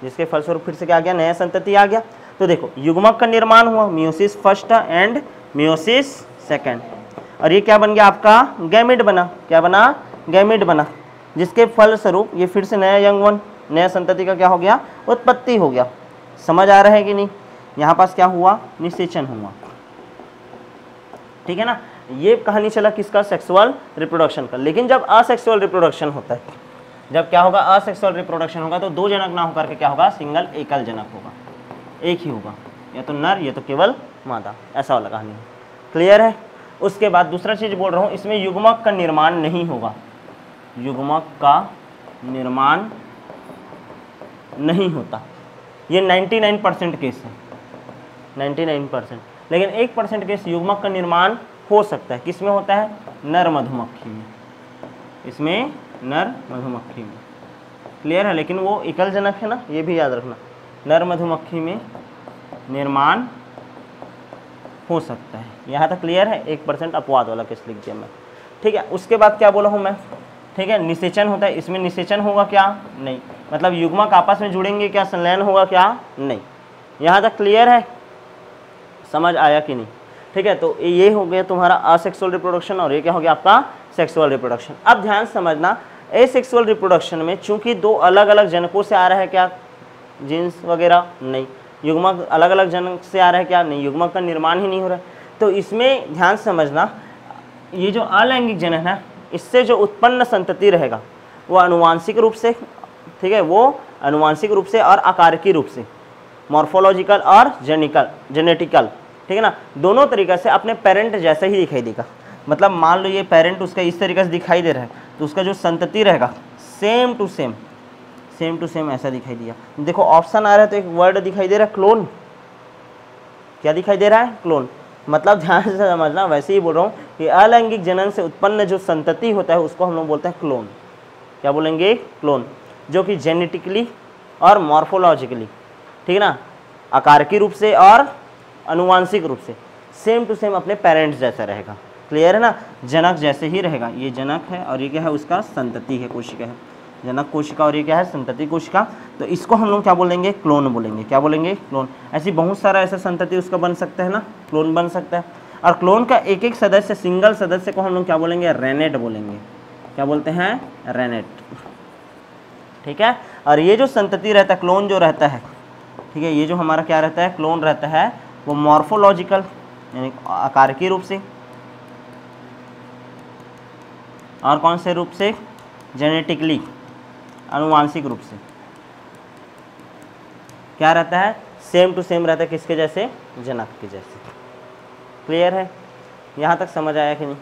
जिसके फलस्वरूप फिर से क्या आ गया, नया संतति आ गया। तो देखो युग्मक का निर्माण हुआ, meiosis first and meiosis second, और ये क्या बन गया आपका, गैमेट बना, क्या बना, गैमेट बना, जिसके फलस्वरूप ये फिर से नया यंग वन, नया संतति का क्या हो गया, उत्पत्ति हो गया। समझ आ रहा है कि नहीं, यहाँ पास क्या हुआ, निषेचन हुआ, ठीक है ना। ये कहानी चला किसका, सेक्सुअल रिप्रोडक्शन का। लेकिन जब असेक्सुअल रिप्रोडक्शन होता है, जब क्या होगा, असेक्सुअल रिप्रोडक्शन होगा, तो 2 जनक ना होकर के क्या होगा, सिंगल, एकल जनक होगा, एक ही होगा, या तो नर या तो केवल मादा, ऐसा वाला कहानी है। क्लियर है। उसके बाद दूसरा चीज बोल रहा हूँ, इसमें युग्मक का निर्माण नहीं होगा, युग्मक का निर्माण नहीं होता। ये 99% केस है, 99%, लेकिन 1% केस युग्मक का निर्माण हो सकता है। किस में होता है, नर मधुमक्खी में, इसमें नर मधुमक्खी में। क्लियर है, लेकिन वो एकल जनक है ना, ये भी याद रखना, नर मधुमक्खी में निर्माण हो सकता है। यहाँ तक क्लियर है, 1% अपवाद वाला केस लिख दिया मैं, ठीक है। उसके बाद क्या बोला हूँ मैं, ठीक है, निषेचन होता है, इसमें निषेचन होगा क्या, नहीं, मतलब युग्मक आपस में जुड़ेंगे क्या, संलयन होगा क्या, नहीं। यहाँ तक क्लियर है, समझ आया कि नहीं, ठीक है। तो ये हो गया तुम्हारा असेक्सुअल रिप्रोडक्शन, और ये क्या हो गया आपका सेक्सुअल रिप्रोडक्शन। अब ध्यान समझना, एसेक्सुअल रिप्रोडक्शन में चूंकि 2 अलग अलग जनकों से आ रहा है क्या, जीन्स वगैरह, नहीं, युग्मक अलग अलग जनक से आ रहा है क्या, नहीं, युग्मक का निर्माण ही नहीं हो रहा है। तो इसमें ध्यान समझना, ये जो अलैंगिक जनन है, इससे जो उत्पन्न संतति रहेगा वो आनुवांशिक रूप से, ठीक है, वो आनुवांशिक रूप से और आकारकी रूप से, मॉर्फोलॉजिकल और जेनेटिकल, ठीक है ना, दोनों तरीके से अपने पेरेंट जैसे ही दिखाई देगा। मतलब मान लो ये पेरेंट उसका इस तरीके से दिखाई दे रहा है, तो उसका जो संतति रहेगा सेम टू सेम ऐसा दिखाई दिया। देखो ऑप्शन आ रहा है तो एक वर्ड दिखाई दे रहा है, क्लोन। क्या दिखाई दे रहा है, क्लोन। मतलब ध्यान से समझना, वैसे ही बोल रहा हूँ कि अलैंगिक जनन से उत्पन्न जो संतति होता है उसको हम लोग बोलते हैं क्लोन। क्या बोलेंगे, क्लोन, जो कि जेनेटिकली और मॉर्फोलॉजिकली, ठीक है ना, आकारकी रूप से और अनुवांशिक रूप से सेम टू सेम अपने पेरेंट्स जैसा रहेगा। क्लियर है ना, जनक जैसे ही रहेगा। ये जनक है और ये क्या है, उसका संतति है, कोशिका है, जनक कोशिका, और ये क्या है, संतति कोशिका। तो इसको हम लोग क्या बोलेंगे, क्लोन बोलेंगे। क्या बोलेंगे, क्लोन। ऐसी बहुत सारा ऐसा संतति उसका बन सकता है ना, क्लोन बन सकता है। और क्लोन का एक एक सदस्य, सिंगल सदस्य को हम लोग क्या बोलेंगे, रेनेट बोलेंगे। क्या बोलते हैं, रेनेट, ठीक है। और ये जो संतति रहता है, क्लोन जो रहता है, ठीक है, ये जो हमारा क्या रहता है, क्लोन रहता है, वो मॉर्फोलॉजिकल यानी आकारकी रूप से, और कौन से रूप से, जेनेटिकली आनुवांशिक रूप से। क्या रहता है, सेम टू सेम रहता है, किसके जैसे, जनक के जैसे। क्लियर है, यहाँ तक समझ आया कि नहीं,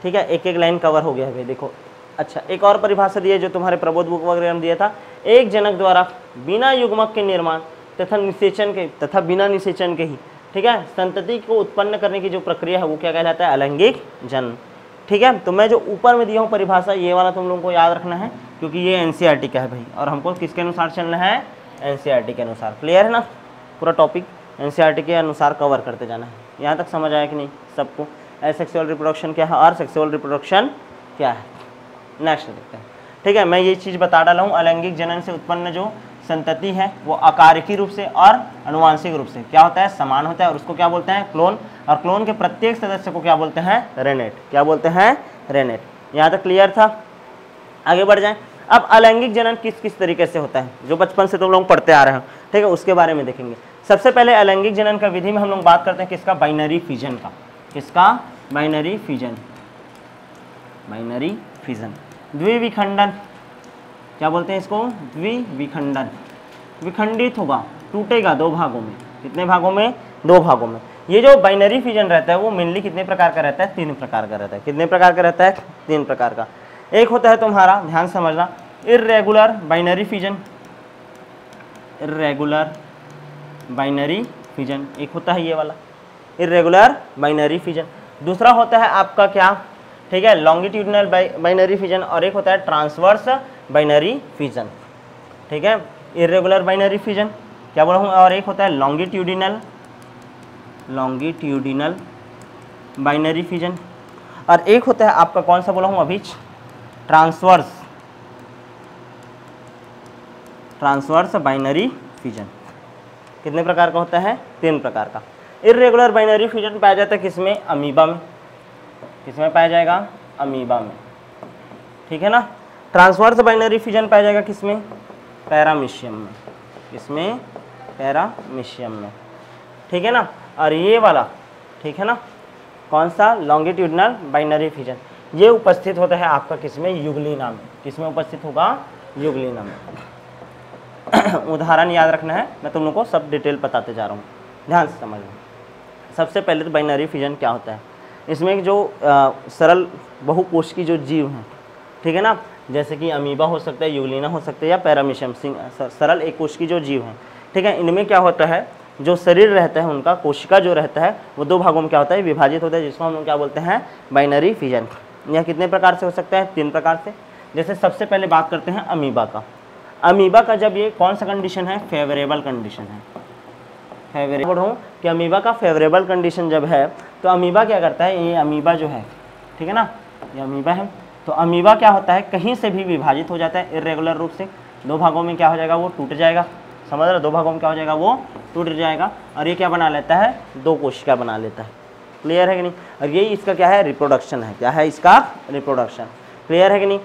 ठीक है। एक एक लाइन कवर हो गया है भाई, देखो। अच्छा, एक और परिभाषा दी है जो तुम्हारे प्रबोध बुक वगैरह में दिया था, एक जनक द्वारा बिना युग्मक के निर्माण तथा निषेचन के, तथा बिना निषेचन के ही, ठीक है, संतति को उत्पन्न करने की जो प्रक्रिया है वो क्या कहलाता है, अलैंगिक जनन। ठीक है, तो मैं जो ऊपर में दिया हूँ परिभाषा, ये वाला तुम लोगों को याद रखना है, क्योंकि ये एनसीईआरटी का है भाई, और हमको किसके अनुसार चलना है, एनसीईआरटी के अनुसार। क्लियर है ना, पूरा टॉपिक एनसीईआरटी के अनुसार कवर करते जाना है। यहाँ तक समझ आया कि नहीं सबको। एसेक्सुअल रिप्रोडक्शन क्या है और सेक्सुअल रिप्रोडक्शन क्या है। नेक्स्ट देखते हैं। ठीक है, मैं ये चीज़ बता डाला हूँ, अलैंगिक जनन से उत्पन्न जो संतति है वो आकारिकी रूप से और अनुवांशिक रूप से क्या होता है, समान होता है, और उसको क्या बोलते हैं, क्लोन। और क्लोन के प्रत्येक सदस्य को क्या बोलते हैं, रेनेट। क्या बोलते हैं, रेनेट। यहाँ तक क्लियर था। आगे बढ़ जाएं। अब अलैंगिक जनन किस किस तरीके से होता है, जो बचपन से तुम लोग पढ़ते आ रहे हो, ठीक है, उसके बारे में देखेंगे। सबसे पहले अलैंगिक जनन का विधि में हम लोग बात करते हैं किसका, बाइनरी फिजन का। किसका, बाइनरी फिजन। बाइनरी फिजन, द्विविखंडन। क्या बोलते हैं इसको, द्विविखंडन। विखंडित होगा, टूटेगा दो भागों में। कितने भागों में, दो भागों में। ये जो बाइनरी फिजन रहता है वो मेनली कितने प्रकार का रहता है, तीन प्रकार का रहता है। कितने प्रकार का रहता है, तीन प्रकार का। एक होता है तुम्हारा, ध्यान समझना, irregular binary fission. Irregular binary fission एक होता है ये वाला, इर्रेगुलर बाइनरी फिजन। दूसरा होता है आपका क्या, ठीक है, लॉन्गिट्यूडिनल बाइनरी फिजन, और एक होता है ट्रांसवर्स बाइनरी फिजन। ठीक है, इर्रेगुलर बाइनरी फिजन क्या बोला हूँ, और एक होता है लॉन्गिट्यूडिनल बाइनरी फिजन, और एक होता है आपका कौन सा बोला हूँ अभी, ट्रांसवर्स बाइनरी फिजन। कितने प्रकार का होता है, तीन प्रकार का। इर्रेगुलर बाइनरी फिजन पाया जाता है किसमें, अमीबा में। किसमें पाया जाएगा, अमीबा में। ठीक है ना। ट्रांसवर्स बाइनरी फिजन पाया जाएगा किसमें, पैरामीशियम में। किसमें, पैरामीशियम में। ठीक है ना। और ये वाला, ठीक है ना, कौन सा, लॉन्गिट्यूडिनल बाइनरी फिजन, ये उपस्थित होता है आपका किसमें, युगलिना में। किसमें उपस्थित होगा, युगलिना में। उदाहरण याद रखना है, मैं तुम लोगों को सब डिटेल बताते जा रहा हूँ, ध्यान से समझना। सबसे पहले तो बाइनरी फिजन क्या होता है, इसमें जो सरल बहुकोश की जो जीव हैं, ठीक है ना, जैसे कि अमीबा हो सकता है, युगलिना हो सकता है, या पैरामीशियम, सरल एक कोश की जो जीव हैं, ठीक है, इनमें क्या होता है, जो शरीर रहता है उनका, कोशिका जो रहता है वो दो भागों में क्या होता है, विभाजित होता है, जिसको हम लोग क्या बोलते हैं, बाइनरी फिजन। यह कितने प्रकार से हो सकता है, तीन प्रकार से। जैसे सबसे पहले बात करते हैं अमीबा का। अमीबा का जब ये कौन सा कंडीशन है, फेवरेबल कंडीशन है। फेवरेबल हूँ कि अमीबा का फेवरेबल कंडीशन जब है, तो अमीबा क्या करता है, ये अमीबा जो है, ठीक है ना, ये अमीबा है, तो अमीबा क्या होता है, कहीं से भी विभाजित हो जाता है इर्रेगुलर रूप से, दो भागों में क्या हो जाएगा, वो टूट जाएगा। समझ रहे हो, दो भागों में क्या हो जाएगा, वो टूट जाएगा, और ये क्या बना लेता है, दो कोशिका बना लेता है। क्लियर है कि नहीं। और यही इसका क्या है, रिप्रोडक्शन है। क्या है इसका, रिप्रोडक्शन। क्लियर है कि नहीं।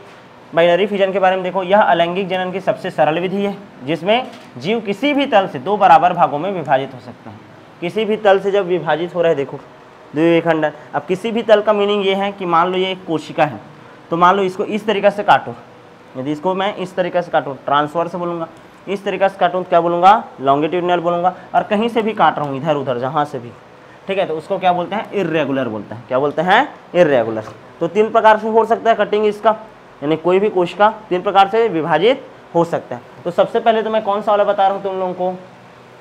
बाइनरी फिजन के बारे में देखो, यह अलैंगिक जनन की सबसे सरल विधि है, जिसमें जीव किसी भी तल से दो बराबर भागों में विभाजित हो सकता है। किसी भी तल से जब विभाजित हो रहे हैं, देखो द्विविखंडन। अब किसी भी तल का मीनिंग ये है कि मान लो ये एक कोशिका है, तो मान लो इसको इस तरीके से काटो, यदि इसको मैं इस तरीके से काटूँ, ट्रांसवर्स बोलूँगा, इस तरीके से काटूँ क्या बोलूँगा, लॉन्गिट्यूडिनल बोलूँगा, और कहीं से भी काट रहा हूँ, इधर उधर जहाँ से भी, ठीक है, तो उसको क्या बोलते हैं, इर्रेगुलर बोलते हैं। क्या बोलते हैं, इर्रेगुलर। तो तीन प्रकार से हो सकता है कटिंग इसका, यानी कोई भी कोशिका तीन प्रकार से विभाजित हो सकता है। तो सबसे पहले तो मैं कौन सा वाला बता रहा हूँ तुम लोगों को,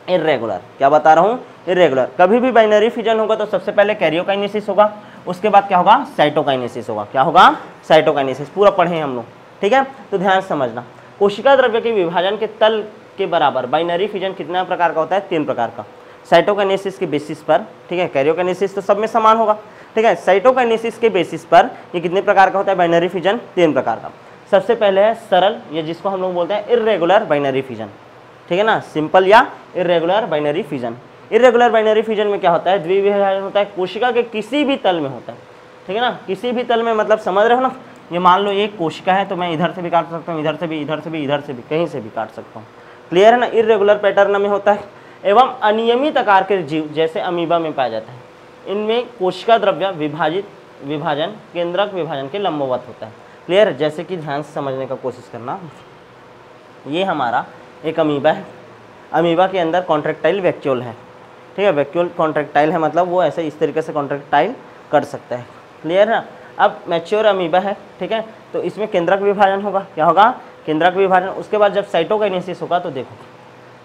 इर्रेगुलर। क्या बता रहा हूँ, इर्रेगुलर। कभी भी बाइनरी फिजन होगा तो सबसे पहले कैरियोकाइनेसिस होगा, उसके बाद क्या होगा, साइटोकाइनेसिस होगा। क्या होगा, साइटोकाइनेसिस। पूरा पढ़े हम लोग, ठीक है। तो ध्यान से समझना, कोशिका द्रव्य के विभाजन के तल के बराबर बाइनरी फिजन कितना प्रकार का होता है, तीन प्रकार का। साइटोकाइनेसिस के बेसिस पर, ठीक है, कैरियोकाइनेसिस तो सब में समान होगा, ठीक है, साइटोकाइनेसिस के बेसिस पर ये कितने प्रकार का होता है, बाइनरी फिजन, तीन प्रकार का। सबसे पहले है सरल, ये जिसको हम लोग बोलते हैं इर्रेगुलर बाइनरी फिजन, ठीक है ना, सिंपल या irregular binary fission. Irregular binary fission में क्या होता है, द्विविभाजन होता है, कोशिका के किसी भी तल में होता है, ठीक है ना, किसी भी तल में, मतलब समझ रहे हो ना। ये मान लो एक कोशिका है, तो मैं इधर से भी काट सकता हूँ, इधर से भी, इधर से भी, इधर से भी, कहीं से भी काट सकता हूँ। क्लियर है ना। इर्रेगुलर पैटर्न में होता है, एवं अनियमित आकार के जीव जैसे अमीबा में पाया जाता है। इनमें कोशिका द्रव्य विभाजन केंद्रक विभाजन के लंबवत होता है। क्लियर। जैसे कि ध्यान से समझने का कोशिश करना, ये हमारा एक अमीबा है, अमीबा के अंदर कॉन्ट्रैक्टाइल वैक्यूल है, ठीक है, वैक्यूल कॉन्ट्रैक्टाइल है, मतलब वो ऐसे इस तरीके से कॉन्ट्रैक्टाइल कर सकता है। क्लियर है। अब मैच्योर अमीबा है, ठीक है, तो इसमें केंद्रक विभाजन होगा। क्या होगा, केंद्रक विभाजन। उसके बाद जब साइटोकाइनेसिस होगा तो देखो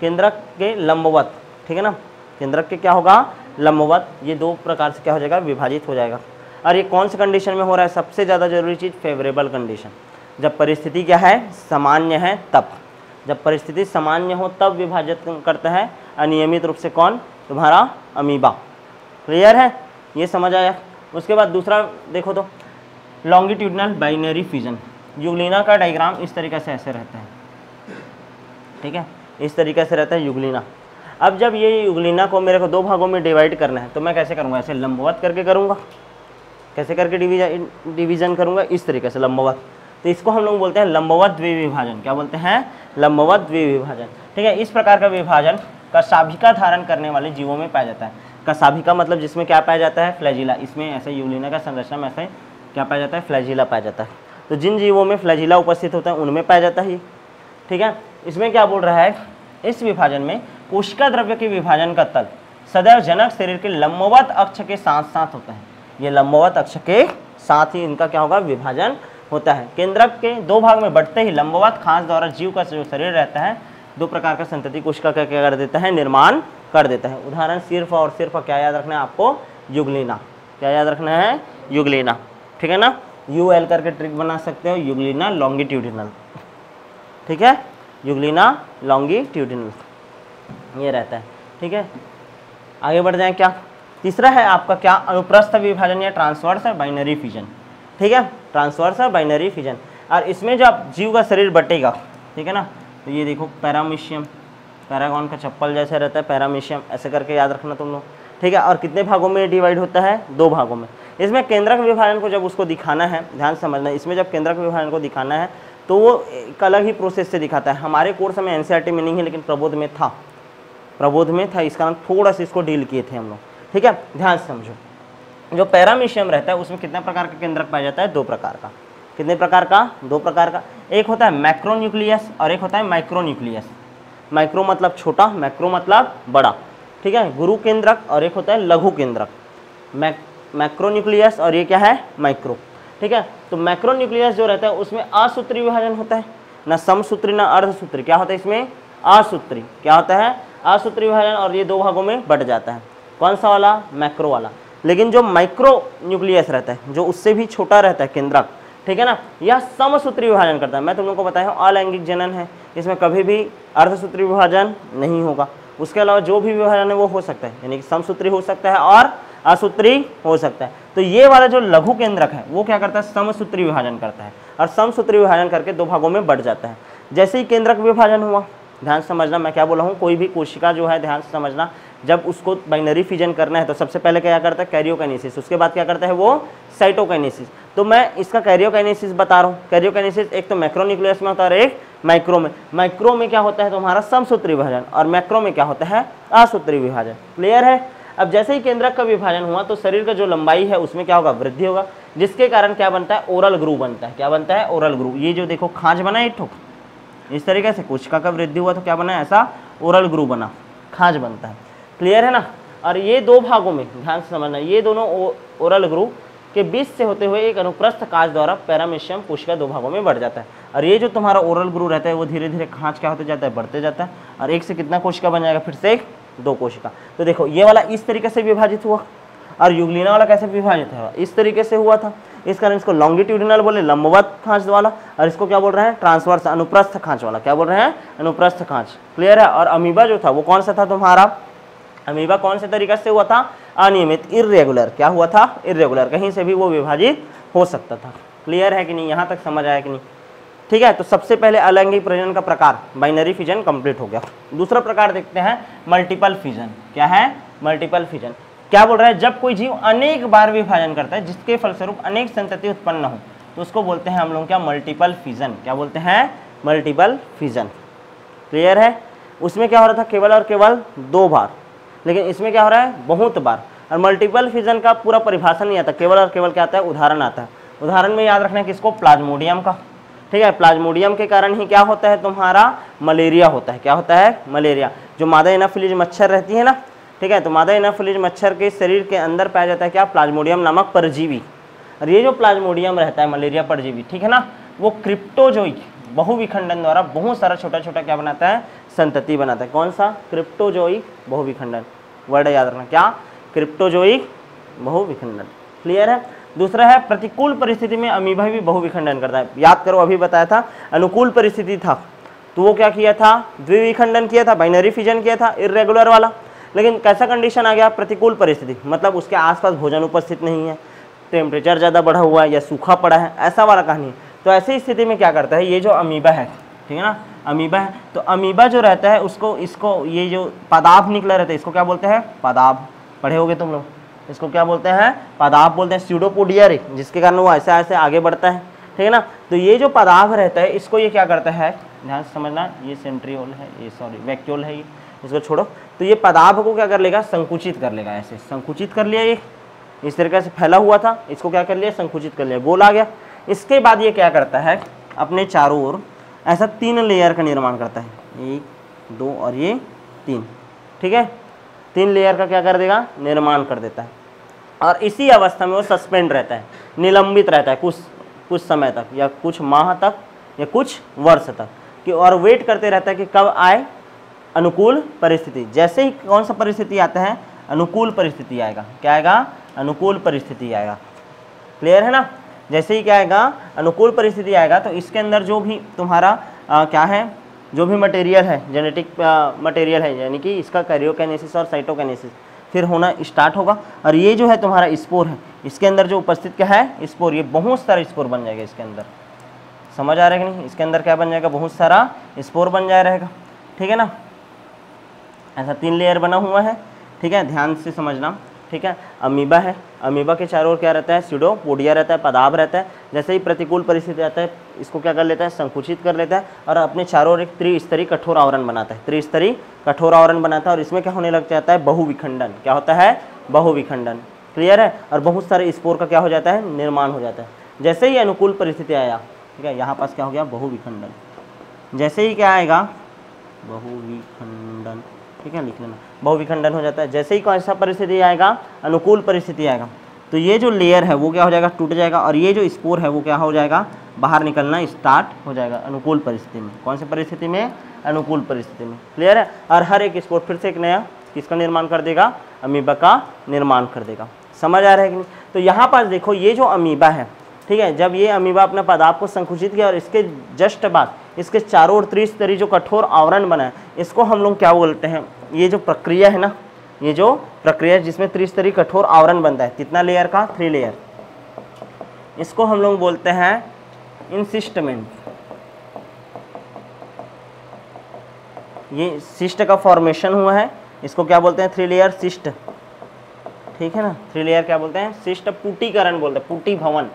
केंद्रक के लंबवत, ठीक है ना, केंद्रक के क्या होगा, लंबवत। ये दो प्रकार से क्या हो जाएगा, विभाजित हो जाएगा। और ये कौन से कंडीशन में हो रहा है, सबसे ज़्यादा जरूरी चीज़, फेवरेबल कंडीशन। जब परिस्थिति क्या है, सामान्य है तब, जब परिस्थिति सामान्य हो तब विभाजित करता है अनियमित रूप से। कौन, तुम्हारा अमीबा। क्लियर है, ये समझ आया। उसके बाद दूसरा देखो तो लॉन्गिट्यूडनल बाइनरी फिजन, युगलिना का डायग्राम इस तरीके से ऐसे रहता है, ठीक है, इस तरीके से रहता है युगलिना। अब जब ये युगलिना को मेरे को दो भागों में डिवाइड करना है तो मैं कैसे करूँगा, ऐसे लंबवत करके करूँगा, कैसे करके डिवीजन करूँगा, इस तरीके से लंबवत। तो इसको हम लोग बोलते हैं लंबवत द्विविभाजन। क्या बोलते हैं, लंबवत द्विविभाजन, ठीक है। इस प्रकार का विभाजन कशाभिका धारण करने वाले जीवों में पाया जाता है। कशाभिका मतलब जिसमें क्या पाया जाता है, फ्लैजिला। इसमें ऐसे युगलिना का संरचना में ऐसे क्या पाया जाता है, फ्लैजिला पाया जाता है। तो जिन जीवों में फ्लैजिला उपस्थित होता है उनमें पाया जाता है, ठीक है। इसमें क्या बोल रहा है, इस विभाजन में कोशिका द्रव्य के विभाजन का तल सदैव जनक शरीर के लंबवत अक्ष के साथ साथ होता है। ये लंबवत अक्ष के साथ ही इनका क्या होगा, विभाजन होता है। केंद्रक के दो भाग में बढ़ते ही लंबवत खांच द्वारा जीव का जो शरीर रहता है दो प्रकार का संतति कोशिका का क्या कर देता है, निर्माण कर देता है। उदाहरण सिर्फ और सिर्फ क्या याद रखना है आपको, युगलिना। क्या याद रखना है, युगलिना, ठीक है ना। यूएल करके ट्रिक बना सकते हो, युगलिना लॉन्गिट्यूडिनल, ठीक है, युगलिना लॉन्गिट्यूडिनल ये रहता है, ठीक है। आगे बढ़ जाए, क्या तीसरा है आपका, क्या अनुप्रस्थ विभाजन या ट्रांसवर्स बाइनरी फिजन, ठीक है, ट्रांसवर्स बाइनरी फिजन। और इसमें जब जीव का शरीर बटेगा, ठीक है ना, तो ये देखो पैरामीशियम, पैरागॉन का चप्पल जैसे रहता है, पैरामीशियम ऐसे करके याद रखना तुम लोग, ठीक है। और कितने भागों में डिवाइड होता है, दो भागों में। इसमें केंद्रक विभाजन को जब उसको दिखाना है, ध्यान से समझना, इसमें जब केंद्रक विभाजन को दिखाना है तो वो एक अलग ही प्रोसेस से दिखाता है। हमारे कोर्स में एनसीईआरटी में नहीं है, लेकिन प्रबोध में था, प्रबोध में था, इस कारण थोड़ा सा इसको डील किए थे हम लोग, ठीक है। ध्यान से समझो, जो पैरामीशियम रहता है उसमें कितने प्रकार का केंद्रक पाया जाता है, दो प्रकार का। कितने प्रकार का, दो प्रकार का। एक होता है मैक्रोन्यूक्लियस और एक होता है माइक्रोन्यूक्लियस। माइक्रो मतलब छोटा, मैक्रो मतलब बड़ा, ठीक है, गुरु केंद्रक। और एक होता है लघु केंद्रक, मैक्रोन्यूक्लियस, और ये क्या है, माइक्रो, ठीक है। तो मैक्रोन्यूक्लियस जो रहता है उसमें असूत्री विभाजन होता है, ना समसूत्री ना अर्धसूत्री। क्या होता है इसमें, असूत्री। क्या होता है, असूत्री विभाजन। और ये दो भागों में बट जाता है। कौन सा वाला, मैक्रो वाला। लेकिन जो माइक्रो न्यूक्लियस रहता है, जो उससे भी छोटा रहता है केंद्रक, ठीक है ना, यह समसूत्री विभाजन करता है। मैं तुम लोग को बताया हूँ अलैंगिक जनन है, इसमें कभी भी अर्धसूत्री विभाजन नहीं होगा। उसके अलावा जो भी विभाजन है वो हो सकता है, यानी कि समसूत्री हो सकता है और असूत्री हो सकता है। तो ये वाला जो लघु केंद्रक है वो क्या करता है, समसूत्री विभाजन करता है, और समसूत्री विभाजन करके दो भागों में बढ़ जाता है। जैसे ही केंद्रक विभाजन हुआ, ध्यान समझना मैं क्या बोल रहा हूँ, कोई भी कोशिका जो है, ध्यान से समझना, जब उसको बाइनरी फिजन करना है तो सबसे पहले क्या करता है, कैरियोकाइनेसिस। उसके बाद क्या करता है वो, साइटोकाइनेसिस। तो मैं इसका कैरियोकाइनेसिस बता रहा हूँ। कैरियोकाइनेसिस एक तो मैक्रोन्यूक्लियस में होता है और एक माइक्रो में। माइक्रो में क्या होता है तुम्हारा, समसूत्री विभाजन, और मैक्रो में क्या होता है, असूत्री विभाजन। क्लियर है। अब जैसे ही केंद्रक का विभाजन हुआ तो शरीर का जो लंबाई है उसमें क्या होगा, वृद्धि होगा, जिसके कारण क्या बनता है, ओरल ग्रू बनता है। क्या बनता है, ओरल ग्रू। ये जो देखो खांच बना है, ठोक इस तरीके से कोशिका का वृद्धि हुआ तो क्या बना, ऐसा ओरल ग्रू बना, खांच बनता है। क्लियर है ना। और ये दो भागों में ध्यान से समझना, ये दोनों ओरल ग्रू के बीच से होते हुए एक अनुप्रस्थ कांच द्वारा पैरामीशियम कोशिका दो भागों में बढ़ जाता है। और ये जो तुम्हारा ओरल ग्रू रहता है वो धीरे धीरे खांच क्या होते जाता है, बढ़ते जाता है, और एक से कितना कोशिका बन जाएगा, फिर से एक, दो कोशिका। तो देखो ये वाला इस तरीके से विभाजित हुआ, और युगलिना वाला कैसे विभाजित हुआ, इस तरीके से हुआ था। इस कारण इसको लॉन्गिट्यूडिनल बोले, लंबवत खांच वाला, और इसको क्या बोल रहे हैं, ट्रांसवर्स अनुप्रस्थ खांच वाला। क्या बोल रहे हैं, अनुप्रस्थ खांच। क्लियर है। और अमीबा जो था वो कौन सा था तुम्हारा, अमीबा कौन से तरीके से हुआ था, अनियमित, इर्रेगुलर। क्या हुआ था, इर्रेगुलर, कहीं से भी वो विभाजित हो सकता था। क्लियर है कि नहीं, यहाँ तक समझ आया कि नहीं, ठीक है। तो सबसे पहले अलैंगिक प्रजनन का प्रकार बाइनरी फिजन कंप्लीट हो गया। दूसरा प्रकार देखते हैं मल्टीपल फिजन। क्या है, मल्टीपल फिजन। क्या बोल रहा है, जब कोई जीव अनेक बार विभाजन करता है जिसके फलस्वरूप अनेक संतति उत्पन्न हो तो उसको बोलते हैं हम लोग क्या, मल्टीपल फिजन। क्या बोलते हैं, मल्टीपल फिजन। क्लियर है। उसमें क्या हो रहा था, केवल और केवल दो बार, लेकिन इसमें क्या हो रहा है, बहुत बार। और मल्टीपल फिजन का पूरा परिभाषा नहीं आता, केवल और केवल क्या आता है, उदाहरण आता है। उदाहरण में याद रखना है किसको, प्लाज्मोडियम का, ठीक है। प्लाज्मोडियम के कारण ही क्या होता है तुम्हारा, मलेरिया होता है। क्या होता है, मलेरिया। जो मादा एनाफिलीज मच्छर रहती है ना, ठीक है, तो मादा एनाफिलीज मच्छर के शरीर के अंदर पाया जाता है क्या, प्लाज्मोडियम नामक परजीवी। और ये जो प्लाज्मोडियम रहता है, मलेरिया परजीवी, ठीक है ना, वो क्रिप्टोजोइक बहुविखंडन द्वारा बहुत सारा छोटा छोटा क्या बनाता है, संतति बनाता है। कौन सा, क्रिप्टोजोइक बहुविखंडन, वर्ड याद रखना, क्या, क्रिप्टोजोइक बहुविखंडन। क्लियर है। दूसरा है प्रतिकूल परिस्थिति में अमीबा भी बहुविखंडन करता है। याद करो, अभी बताया था अनुकूल परिस्थिति था तो वो क्या किया था, द्विविखंडन किया था, बाइनरी फिजन किया था, इर्रेगुलर वाला। लेकिन कैसा कंडीशन आ गया, प्रतिकूल परिस्थिति, मतलब उसके आसपास भोजन उपस्थित नहीं है, टेम्परेचर ज़्यादा बढ़ा हुआ है या सूखा पड़ा है, ऐसा वाला कहानी है। तो ऐसी स्थिति में क्या करता है, ये जो अमीबा है, ठीक है ना, अमीबा है, तो अमीबा जो रहता है उसको इसको ये जो पदार्थ निकला रहता है इसको क्या बोलते हैं, पदार्थ। पढ़े होगे तुम लोग, इसको क्या बोलते हैं, पदार्थ बोलते हैं, स्यूडोपोडिया रे, जिसके कारण वो ऐसे ऐसे आगे बढ़ता है, ठीक है ना। तो ये जो पदार्थ रहता है इसको ये क्या करता है, ध्यान से समझना, ये सेंट्रियोल है, ये सॉरी वैक्यूल है, ये इसको छोड़ो। तो ये पदार्थ को क्या कर लेगा, संकुचित कर लेगा, ऐसे संकुचित कर लिया, ये इस तरीके से फैला हुआ था, इसको क्या कर लिया, संकुचित कर लिया, गोल आ गया। इसके बाद ये क्या करता है, अपने चारों ओर ऐसा 3 लेयर का निर्माण करता है, 1 2 और ये 3, ठीक है, 3 लेयर का क्या कर देगा, निर्माण कर देता है। और इसी अवस्था में वो सस्पेंड रहता है, निलंबित रहता है कुछ समय तक, या कुछ माह तक, या कुछ वर्ष तक, कि और वेट करते रहता है कि कब आए अनुकूल परिस्थिति। जैसे ही कौन सा परिस्थिति आता है, अनुकूल परिस्थिति आएगा, क्या आएगा, अनुकूल परिस्थिति आएगा। क्लियर है ना। जैसे ही क्या आएगा, अनुकूल परिस्थिति आएगा, तो इसके अंदर जो भी तुम्हारा क्या है, जो भी मटेरियल है, जेनेटिक मटेरियल है, यानी कि इसका कैरियोकाइनेसिस और साइटोकाइनेसिस फिर होना स्टार्ट होगा। और ये जो है तुम्हारा स्पोर है, इसके अंदर जो उपस्थित क्या है, स्पोर, ये बहुत सारा स्पोर बन जाएगा इसके अंदर। समझ आ रहा है कि नहीं, इसके अंदर क्या बन जाएगा, बहुत सारा स्पोर बन जाए रहेगा, ठीक है ना। ऐसा 3 लेयर बना हुआ है, ठीक है, ध्यान से समझना, ठीक है। अमीबा है, अमीबा के चारों ओर क्या रहता है, स्यूडोपोडिया रहता है, पदार्थ रहता है। जैसे ही प्रतिकूल परिस्थिति आता है, इसको क्या कर लेता है, संकुचित कर लेता है, और अपने चारों ओर एक त्रिस्तरीय कठोर आवरण बनाता है, त्रिस्तरीय कठोर आवरण बनाता है। और इसमें क्या होने लग जाता है, बहुविखंडन। क्या होता है, बहुविखंडन। क्लियर है। और बहुत सारे स्पोर का क्या हो जाता है, निर्माण हो जाता है। जैसे ही अनुकूल परिस्थिति आया, ठीक है, यहाँ पास क्या हो गया, बहुविखंडन। जैसे ही क्या आएगा, बहुविखंडन, ठीक है, लिख लेना, बहुविखंडन हो जाता है। जैसे ही कौन सा परिस्थिति आएगा, अनुकूल परिस्थिति आएगा, तो ये जो लेयर है वो क्या हो जाएगा, टूट जाएगा, और ये जो स्पोर है वो क्या हो जाएगा, बाहर निकलना स्टार्ट हो जाएगा अनुकूल परिस्थिति में। कौन सी परिस्थिति में, अनुकूल परिस्थिति में। क्लियर है। और हर एक स्पोर फिर से एक नया किसका निर्माण कर देगा, अमीबा का निर्माण कर देगा। समझ आ रहा है कि नहीं। तो यहाँ पर देखो, ये जो अमीबा है, ठीक है, जब ये अमीबा अपने पदार्थ को संकुचित किया और इसके जस्ट बाद इसके चारों ओर त्रिस्तरीय जो कठोर आवरण बना है, इसको हम लोग क्या बोलते हैं, ये जो प्रक्रिया है ना, ये जो प्रक्रिया जिसमें त्रिस्तरीय कठोर आवरण बनता है, कितना लेयर का, 3 लेयर, इसको हम लोग बोलते हैं इंसिस्टमेंट। ये सिस्ट का फॉर्मेशन हुआ है, इसको क्या बोलते हैं, 3 लेयर सिस्ट, ठीक है ना। 3 लेयर क्या बोलते हैं, सिस्ट पुटीकरण बोलते हैं, पुटी भवन।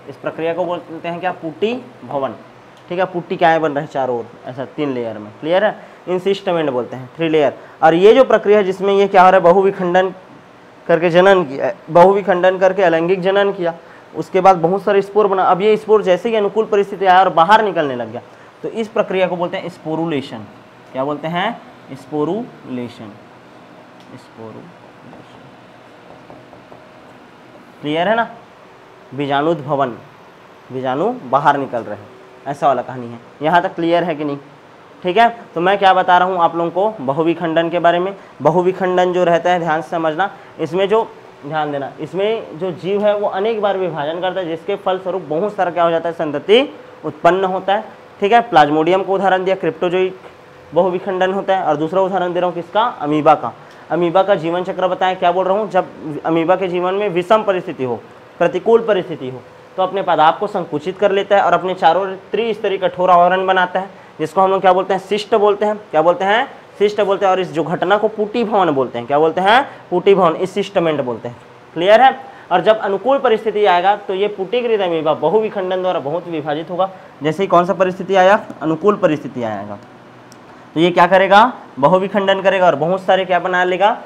इस प्रक्रिया को बोलते हैं क्या, पुटी भवन, ठीक है। पुट्टी क्या है, बन रहा है चारों ओर, ऐसा 3 लेयर में। क्लियर है। इंसिस्टमेंट बोलते हैं, 3 लेयर। और ये जो प्रक्रिया है जिसमें ये क्या हो रहा है, बहुविखंडन करके जनन किया, बहुविखंडन करके अलैंगिक जनन किया, उसके बाद बहुत सारे स्पोर बना। अब ये स्पोर जैसे ही अनुकूल परिस्थिति आया और बाहर निकलने लग गया, तो इस प्रक्रिया को बोलते हैं स्पोरुलेशन। क्या बोलते हैं, स्पोरुलेशन, स्पोरुलेशन। क्लियर है ना। बीजाणुद्भवन, बीजाणु बाहर निकल रहे हैं, ऐसा वाला कहानी है। यहाँ तक क्लियर है कि नहीं, ठीक है। तो मैं क्या बता रहा हूँ आप लोगों को बहुविखंडन के बारे में। बहुविखंडन जो रहता है, ध्यान से समझना, इसमें जो ध्यान देना, इसमें जो जीव है वो अनेक बार विभाजन करता है, जिसके फलस्वरूप बहुत सारा क्या हो जाता है, संतति उत्पन्न होता है, ठीक है। प्लाज्मोडियम को उदाहरण दिया, क्रिप्टोजोइक बहुविखंडन होता है। और दूसरा उदाहरण दे रहा हूँ किसका, अमीबा का। अमीबा का जीवन चक्र बताएं, क्या बोल रहा हूँ, जब अमीबा के जीवन में विषम परिस्थिति हो, प्रतिकूल परिस्थिति हो, तो अपने पदार्थ को संकुचित कर लेता है और अपने चारों त्रिस्तरीय कठोर आवरण बनाता है, जिसको हम लोग क्या बोलते हैं, सिस्ट बोलते हैं। क्या बोलते हैं, सिस्ट बोलते हैं। और इस जो घटना को पुटी भवन बोलते हैं। क्या बोलते हैं, पुटी भवन, इस सिस्टमेंट बोलते हैं। क्लियर है। और जब अनुकूल परिस्थिति आएगा तो ये पुटीकृत अमीबा बहुविखंडन द्वारा बहुत विभाजित होगा। जैसे ही कौन सा परिस्थिति आया, अनुकूल परिस्थिति आएगा, तो ये क्या करेगा, बहुविखंडन करेगा और बहुत सारे क्या बना लेगा,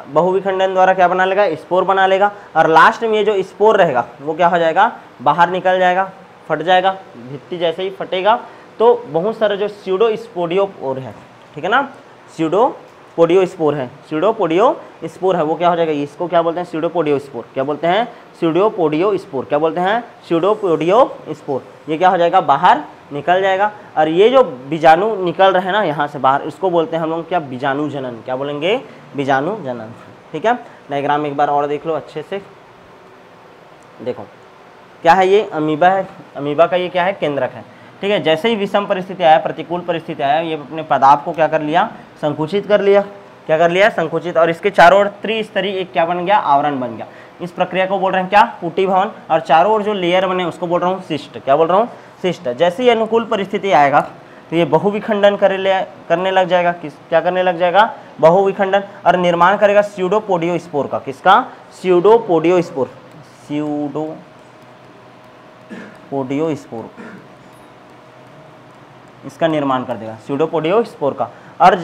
बहुविखंडन द्वारा क्या बना लेगा, स्पोर बना लेगा। और लास्ट में ये जो स्पोर रहेगा वो क्या हो जाएगा, बाहर निकल जाएगा, फट जाएगा। भित्ति जैसे ही फटेगा तो बहुत सारा जो स्यूडोस्पोडियोस्पोर है, ठीक है ना, स्यूडोपोडियोस्पोर है, स्यूडोपोडियोस्पोर है, वो क्या हो जाएगा, इसको क्या बोलते हैं, स्यूडोपोडियोस्पोर। क्या बोलते हैं, स्यूडोपोडियोस्पोर। क्या बोलते हैं, स्यूडोपोडियोस्पोर। ये क्या हो जाएगा, बाहर निकल जाएगा। और ये जो बीजाणु निकल रहे हैं ना यहाँ से बाहर, इसको बोलते हैं हम लोग क्या, बीजाणु जनन। क्या बोलेंगे, बीजाणु जनन, ठीक है। डायग्राम एक बार और देख लो अच्छे से। देखो क्या है, ये अमीबा है, अमीबा का ये क्या है, केंद्रक है, ठीक है। जैसे ही विषम परिस्थिति आया, प्रतिकूल परिस्थिति आया, ये अपने पदार्थ को क्या कर लिया, संकुचित कर लिया। क्या कर लिया, संकुचित। और इसके चारों ओर त्रिस्तरीय एक क्या बन गया, आवरण बन गया। इस प्रक्रिया को बोल रहे हैं क्या, पुटी भवन। और चारों ओर जो लेयर बने उसको बोल रहा हूँ सिस्ट। क्या बोल रहा हूँ, सिस्ट। जैसे ही अनुकूल परिस्थिति आएगा तो ये बहुविखंडन करने लग जाएगा। क्या करने लग जाएगा, बहुविखंडन, और निर्माण करेगा स्यूडोपोडियोस्पोर का। किसका, स्यूडोपोडियोस्पोर, स्यूडोपोडियोस्पोर, इसका निर्माण कर देगा, स्यूडोपोडियोस्पोर का। और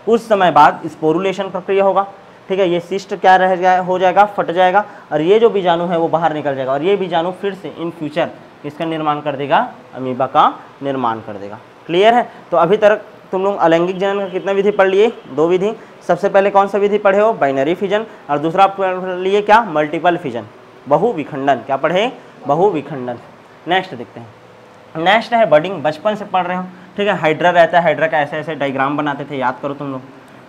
कुछ समय बाद स्पोरुलेशन प्रक्रिया होगा, ठीक है। ये सिस्ट क्या हो जाएगा, फट जाएगा, और ये जो बीजाणु है वो बाहर निकल जाएगा, और ये बीजाणु फिर से इन फ्यूचर इसका निर्माण कर देगा, अमीबा का निर्माण कर देगा। क्लियर है। तो अभी तक तुम लोग अलैंगिक जनन का कितना विधि पढ़ लिए, 2 विधि। सबसे पहले कौन सा विधि पढ़े हो, बाइनरी फिजन, और दूसरा पढ़ लिए क्या, मल्टीपल फिजन, बहुविखंडन। क्या पढ़े, बहुविखंडन। नेक्स्ट देखते हैं, नेक्स्ट है बडिंग। बचपन से पढ़ रहे हो, ठीक है। हाइड्रा रहता है, हाइड्रा का ऐसे ऐसे डायग्राम बनाते थे, याद करो तुम लोग,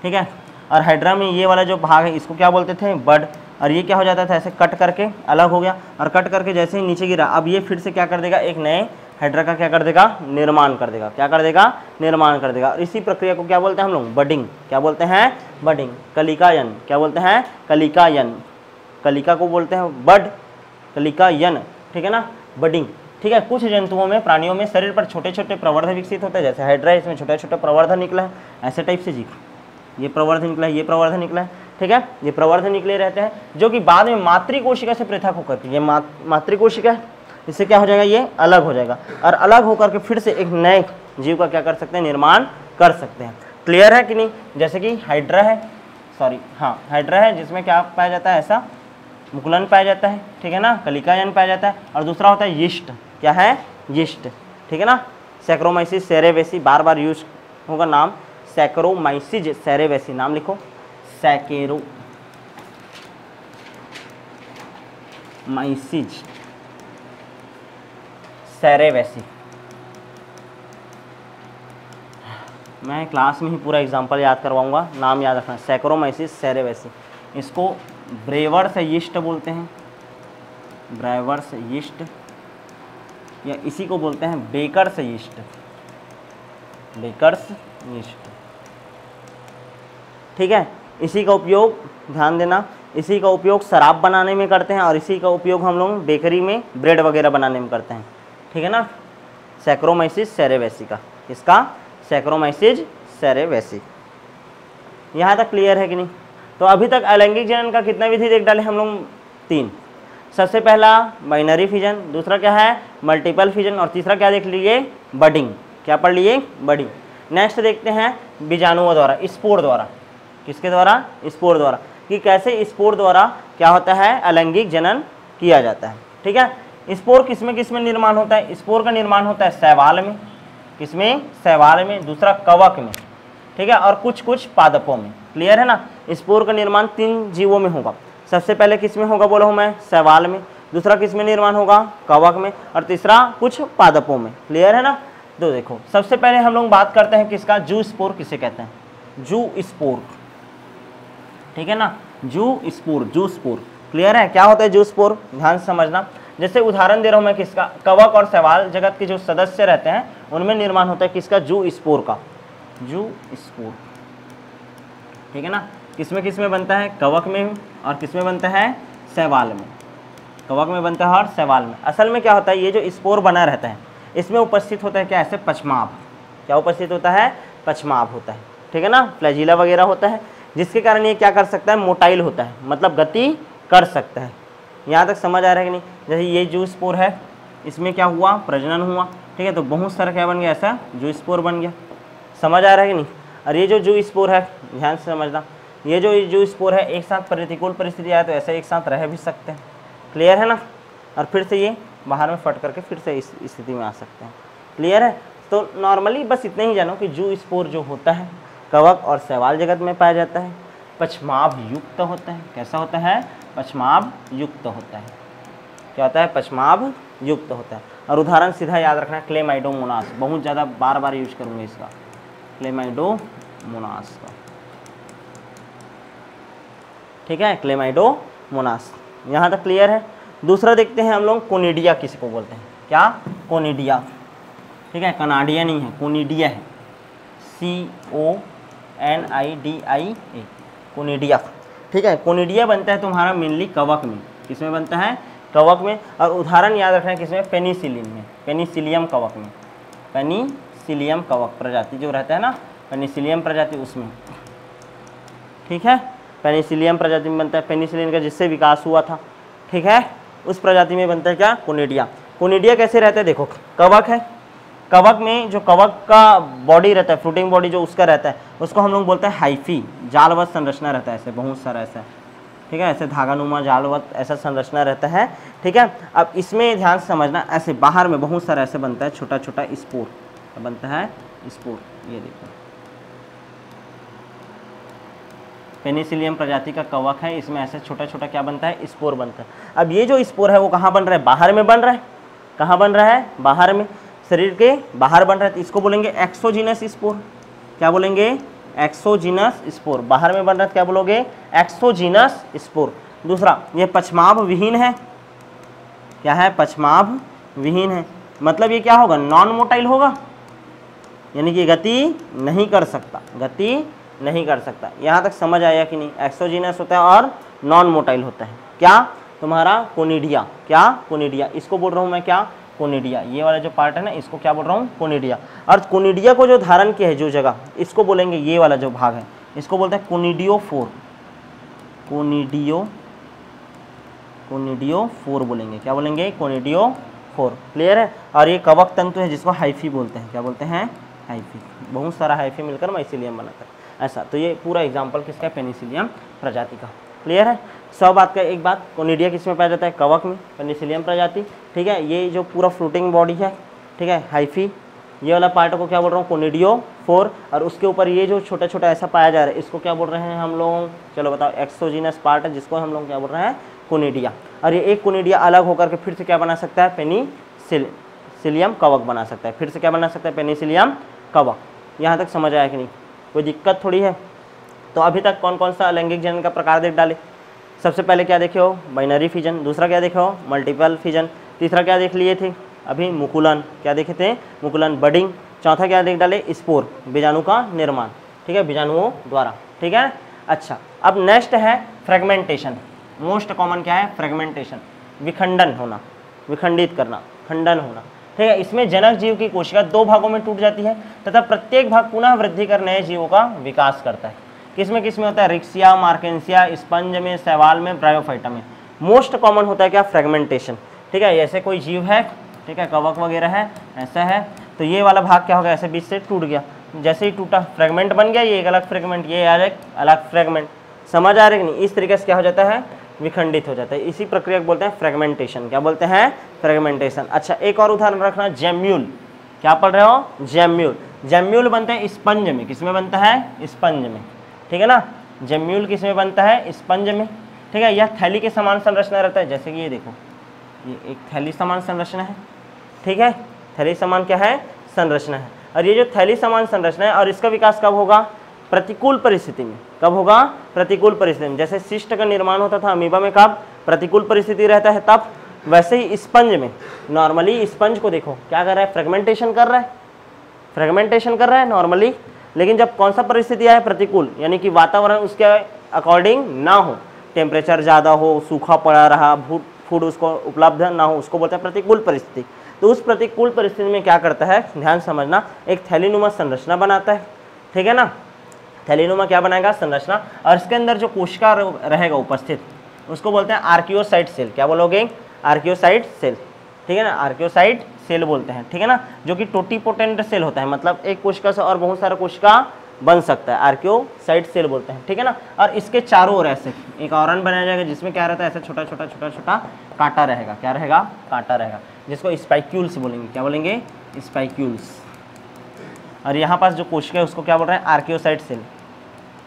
ठीक है। और हाइड्रा में ये वाला जो भाग है इसको क्या बोलते थे, बड। और ये क्या हो जाता था, ऐसे कट करके अलग हो गया, और कट करके जैसे ही नीचे गिरा, अब ये फिर से क्या कर देगा, एक नए हाइड्रा का क्या कर देगा, निर्माण कर देगा। क्या कर देगा, निर्माण कर देगा। और इसी प्रक्रिया को क्या बोलते हैं हम लोग, बडिंग। क्या बोलते हैं, बडिंग। कलिकायन, क्या बोलते हैं, कलिकायन। कलिका को बोलते हैं बड, कलिकायन, ठीक है ना, बडिंग, ठीक है। कुछ जंतुओं में, प्राणियों में शरीर पर छोटे छोटे प्रवर्ध विकसित होते हैं, जैसे हाइड्रा, इसमें छोटे छोटे प्रवर्ध निकला है, ऐसे टाइप से जी, ये प्रवर्ध निकला है, ये प्रवर्ध निकला है, ठीक है। ये प्रवर्ध निकले रहते हैं, जो कि बाद में मातृकोशिका से पृथक होकर के, ये मातृकोशिका है, इससे क्या हो जाएगा, ये अलग हो जाएगा, और अलग होकर के फिर से एक नए जीव का क्या कर सकते हैं, निर्माण कर सकते हैं। क्लियर है कि नहीं। जैसे कि हाइड्रा है, सॉरी हाँ हाइड्रा है, जिसमें क्या पाया जाता है, ऐसा मुकुलन पाया जाता है, ठीक है ना, कलिकायन पाया जाता है। और दूसरा होता है यीस्ट। क्या है, यीस्ट, ठीक है ना। सैक्रोमाइसिस सेरेवेसी, बार बार यूज होगा नाम, सैक्रोमाइसिस सेरेवेसी, नाम लिखो, सैक्रोमाइसिस सेरेवेसी। मैं क्लास में ही पूरा एग्जांपल याद करवाऊंगा, नाम याद रखना, सैक्रोमाइसिस सेरेवेसी। इसको ब्रेवर्स यीस्ट बोलते हैं, ब्रेवर्स यीस्ट, या इसी को बोलते हैं बेकर्स यीस्ट, बेकर्स यीस्ट, ठीक है। इसी का उपयोग, ध्यान देना, इसी का उपयोग शराब बनाने में करते हैं, और इसी का उपयोग हम लोग बेकरी में ब्रेड वगैरह बनाने में करते हैं, ठीक है ना। सैक्रोमाइसिस सेरेवेसी का, इसका सैक्रोमाइसिस सेरेवेसी। यहाँ तक क्लियर है कि नहीं। तो अभी तक अलैंगिक जनन का कितना विधि देख डाले हम लोग, 3। सबसे पहला बाइनरी फिजन, दूसरा क्या है, मल्टीपल फिजन, और तीसरा क्या देख लिए, बडिंग। क्या पढ़ लिए, बडिंग। नेक्स्ट देखते हैं बीजाणुओं द्वारा, स्पोर द्वारा। किसके द्वारा, स्पोर द्वारा, कि कैसे स्पोर द्वारा क्या होता है, अलैंगिक जनन किया जाता है, ठीक है। स्पोर किसमें निर्माण होता है, स्पोर का निर्माण होता है शैवाल में, किसमें, शैवाल में, दूसरा कवक में, ठीक है, और कुछ कुछ पादपों में। क्लियर है ना। स्पोर का निर्माण 3 जीवों में होगा। सबसे पहले किस में होगा, बोला हूँ मैं, शैवाल में, दूसरा किस में निर्माण होगा, कवक में, और तीसरा कुछ पादपों में। क्लियर है ना। तो देखो, सबसे पहले हम लोग बात करते हैं किसका, जू स्पोर किसे कहते हैं, जू स्पोर, ठीक है ना, जू स्पोर, जू स्पोर। क्लियर है, क्या होता है जू स्पोर, ध्यान से समझना। जैसे उदाहरण दे रहा हूं मैं किसका, कवक और शैवाल जगत के जो सदस्य रहते हैं उनमें निर्माण होता है किसका, जू स्पोर का, जू स्पोर, ठीक है ना। किसमें बनता है, कवक में, और किसमें बनता है, शैवाल में। कवक में बनता है और शैवाल में। असल में क्या होता है, ये जो स्पोर बना रहता है इसमें उपस्थित होता है क्या, ऐसे पचमाभ। क्या उपस्थित होता है, पचमाभ होता है, ठीक है ना, फ्लैजिला वगैरह होता है, जिसके कारण ये क्या कर सकता है, मोटाइल होता है, मतलब गति कर सकता है। यहाँ तक समझ आ रहा है कि नहीं। जैसे ये जू स्पोर है, इसमें क्या हुआ, प्रजनन हुआ, ठीक है, तो बहुत सारा क्या बन गया, ऐसा जू स्पोर बन गया। समझ आ रहा है कि नहीं। और ये जो जू स्पोर है, ध्यान से समझना, ये जो जू स्पोर है एक साथ प्रतिकूल परिस्थिति आए तो ऐसे एक साथ रह भी सकते हैं। क्लियर है ना। और फिर से ये बाहर में फट करके फिर से इस स्थिति में आ सकते हैं। क्लियर है। तो नॉर्मली बस इतना ही जानो कि जू स्पोर जो होता है कवक और शैवाल जगत में पाया जाता है, पचमाभ युक्त होता है। कैसा होता है, पचमाभ युक्त होता है। क्या होता है, पचमाभ युक्त होता है। और उदाहरण सीधा याद रखना, क्लेमाइडोमोनास, बहुत ज़्यादा बार बार यूज करूँगा इसका, क्लेमाइडोमोनास का, ठीक है, क्लेमाइडोमोनास। यहाँ तक क्लियर है। दूसरा देखते हैं हम लोग, कोनिडिया किसी को बोलते हैं, क्या, कोनिडिया, ठीक है, कनाडिया नहीं है, कोनिडिया है, CONIDIA, कोनिडिया, ठीक है। कोनिडिया बनता है तुम्हारा मेनली कवक में, किसमें बनता है? कवक में। और उदाहरण याद रखना है किसमें? पेनिसिलिन में, पेनिसिलियम कवक में, पेनिसिलियम कवक प्रजाति जो रहता है ना, पेनिसिलियम प्रजाति उसमें, ठीक है, पेनिसिलियम प्रजाति में बनता है। पेनिसिलिन का जिससे विकास हुआ था, ठीक है, उस प्रजाति में बनता है क्या? कोनिडिया। कोनिडिया कैसे रहता है? देखो कवक है, कवक में जो कवक का बॉडी रहता है, फ्रूटिंग बॉडी जो उसका रहता है, उसको हम लोग बोलते हैं हाइफी, जालवत संरचना रहता है, ऐसे बहुत सारा ऐसा, ठीक है, ऐसे धागानुमा जालवत ऐसा संरचना रहता है, ठीक है। अब इसमें ध्यान से समझना, ऐसे बाहर में बहुत सारा ऐसे बनता है छोटा छोटा स्पोर, बनता है स्पोर, ये देखो पेनिसिलियम प्रजाति का कवक है, इसमें ऐसे छोटा छोटा क्या बनता है? स्पोर बनता है। अब ये जो स्पोर है वो कहाँ बन रहा है? बाहर में बन रहा है। कहाँ बन रहा है? बाहर में, शरीर के बाहर बन रहा है, तो इसको बोलेंगे एक्सोजीनस स्पोर। क्या बोलेंगे? Exogenous spore. बाहर में बन रहा है क्या बोलोगे? Exogenous spore. दूसरा, ये पछमाभ विहीन है। क्या है? पछमाभ विहीन है, मतलब ये क्या होगा? नॉन मोटाइल होगा, यानी कि गति नहीं कर सकता, गति नहीं कर सकता। यहाँ तक समझ आया कि नहीं? एक्सोजीनस होता है और नॉन मोटाइल होता है। क्या? तुम्हारा कोनिडिया। क्या? कोनिडिया। इसको बोल रहा हूँ मैं क्या? कोनिडिया। ये वाला जो पार्ट है ना, इसको क्या बोल रहा हूँ? कोनिडिया। और कोनिडिया को जो धारण किया है जो जगह, इसको बोलेंगे, ये वाला जो भाग है इसको बोलते हैं कोनिडियोफोर। कोनिडियोफोर बोलेंगे। क्या बोलेंगे? कोनिडियोफोर। क्लियर है? और ये कवक तंतु है जिसको हाइफी बोलते हैं। क्या बोलते हैं? हाइफी। बहुत सारा हाइफी मिलकर माइसिलियम बनाता है, ऐसा। तो ये पूरा एग्जाम्पल किसका? पेनिसिलियम प्रजाति का। क्लियर है? 100 बात का एक बात, कोनिडिया किस में पाया जाता है? कवक में, पेनिसिलियम प्रजाति, ठीक है। ये जो पूरा फ्रूटिंग बॉडी है, ठीक है, हाइफी, ये वाला पार्ट को क्या बोल रहा हूँ? कोनिडियोफोर। और उसके ऊपर ये जो छोटा छोटा ऐसा पाया जा रहा है, इसको क्या बोल रहे हैं हम लोग? चलो बताओ। एक्सोजीनस पार्ट है जिसको हम लोग क्या बोल रहे हैं? कोनिडिया। और ये एक कोनिडिया अलग होकर के फिर से क्या बना सकता है? पेनिसिलियम कवक बना सकता है। फिर से क्या बना सकता है? पेनिसिलियम कवक। यहाँ तक समझ आया कि नहीं? कोई दिक्कत थोड़ी है? तो अभी तक कौन कौन सा अलैंगिक जनन का प्रकार देख डाले? सबसे पहले क्या देखे हो? Binary fission. दूसरा क्या देखे हो? Multiple fission. तीसरा क्या देख लिए थे अभी? मुकुलन। क्या देखे थे? मुकुलन, बडिंग। चौथा क्या देख डाले? स्पोर, बीजाणु का निर्माण, ठीक है, बीजाणुओं द्वारा, ठीक है। अच्छा, अब नेक्स्ट है फ्रेगमेंटेशन। मोस्ट कॉमन क्या है? फ्रेगमेंटेशन, विखंडन होना, विखंडित करना, खंडन होना, ठीक है। इसमें जनक जीव की कोशिका 2 भागों में टूट जाती है तथा प्रत्येक भाग पुनः वृद्धि कर नए जीवों का विकास करता है। किसमें किसमें होता है? रिक्सिया, मार्केंसिया, स्पंज में, शैवाल में, ब्रायोफाइटा में। मोस्ट कॉमन होता है क्या? फ्रेगमेंटेशन, ठीक है। ऐसे कोई जीव है, ठीक है, कवक वगैरह है, ऐसा है, तो ये वाला भाग क्या हो गया? ऐसे बीच से टूट गया। जैसे ही टूटा, फ्रेगमेंट बन गया, ये एक अलग फ्रेगमेंट, ये एक अलग फ्रेगमेंट। समझ आ रही है कि नहीं? इस तरीके से क्या हो जाता है? विखंडित हो जाता है। इसी प्रक्रिया को बोलते हैं फ्रेगमेंटेशन। क्या बोलते हैं? फ्रेगमेंटेशन। अच्छा, एक और उदाहरण रखना, जैम्यूल। क्या पढ़ रहे हो? जैम्यूल। जैम्यूल बनते हैं स्पंज में। किसमें बनता है? स्पंज में, ठीक है ना। जैम्यूल किस में बनता है? स्पंज में, ठीक है। यह थैली के समान संरचना रहता है, जैसे कि ये देखो, ये एक थैली समान संरचना है, ठीक है। थैली समान क्या है? संरचना है। और ये जो थैली समान संरचना है, और इसका विकास कब होगा? प्रतिकूल परिस्थिति में। कब होगा? प्रतिकूल परिस्थिति में। जैसे शिष्ट का निर्माण होता था अमीबा में, कब? प्रतिकूल परिस्थिति रहता है तब। वैसे ही स्पंज में, नॉर्मली स्पंज को देखो क्या कर रहा है? फ्रेगमेंटेशन कर रहा है, फ्रेगमेंटेशन कर रहा है नॉर्मली। लेकिन जब कौन सा परिस्थिति आए? प्रतिकूल, यानी कि वातावरण उसके अकॉर्डिंग ना हो, टेम्परेचर ज़्यादा हो, सूखा पड़ा रहा, फूड उसको उपलब्ध ना हो, उसको बोलते हैं प्रतिकूल परिस्थिति। तो उस प्रतिकूल परिस्थिति में क्या करता है? ध्यान समझना, एक थैलीनुमा संरचना बनाता है, ठीक है ना। थैलीनुमा क्या बनाएगा? संरचना। और इसके अंदर जो कोशिका रहेगा उपस्थित, उसको बोलते हैं आर्कियोसाइट सेल। क्या बोलोगे? आर्कियोसाइट सेल, ठीक है ना। आर्कियोसाइट सेल बोलते हैं, ठीक है ना, जो कि टोटीपोटेंट सेल होता है, मतलब एक कोशिका से और बहुत सारा कोशिका बन सकता है, आर्कियोसाइट सेल बोलते हैं, ठीक है ना। और इसके चारों ओर ऐसे एक आवरण बनाया जाएगा जिसमें क्या रहता है? ऐसे छोटा छोटा छोटा छोटा कांटा रहेगा। क्या रहेगा? कांटा रहेगा, जिसको स्पाइक्यूल्स बोलेंगे। क्या बोलेंगे? स्पाइक्यूल्स। और यहाँ पास जो कोशिका है उसको क्या बोल रहे हैं? Archaeocyte cell,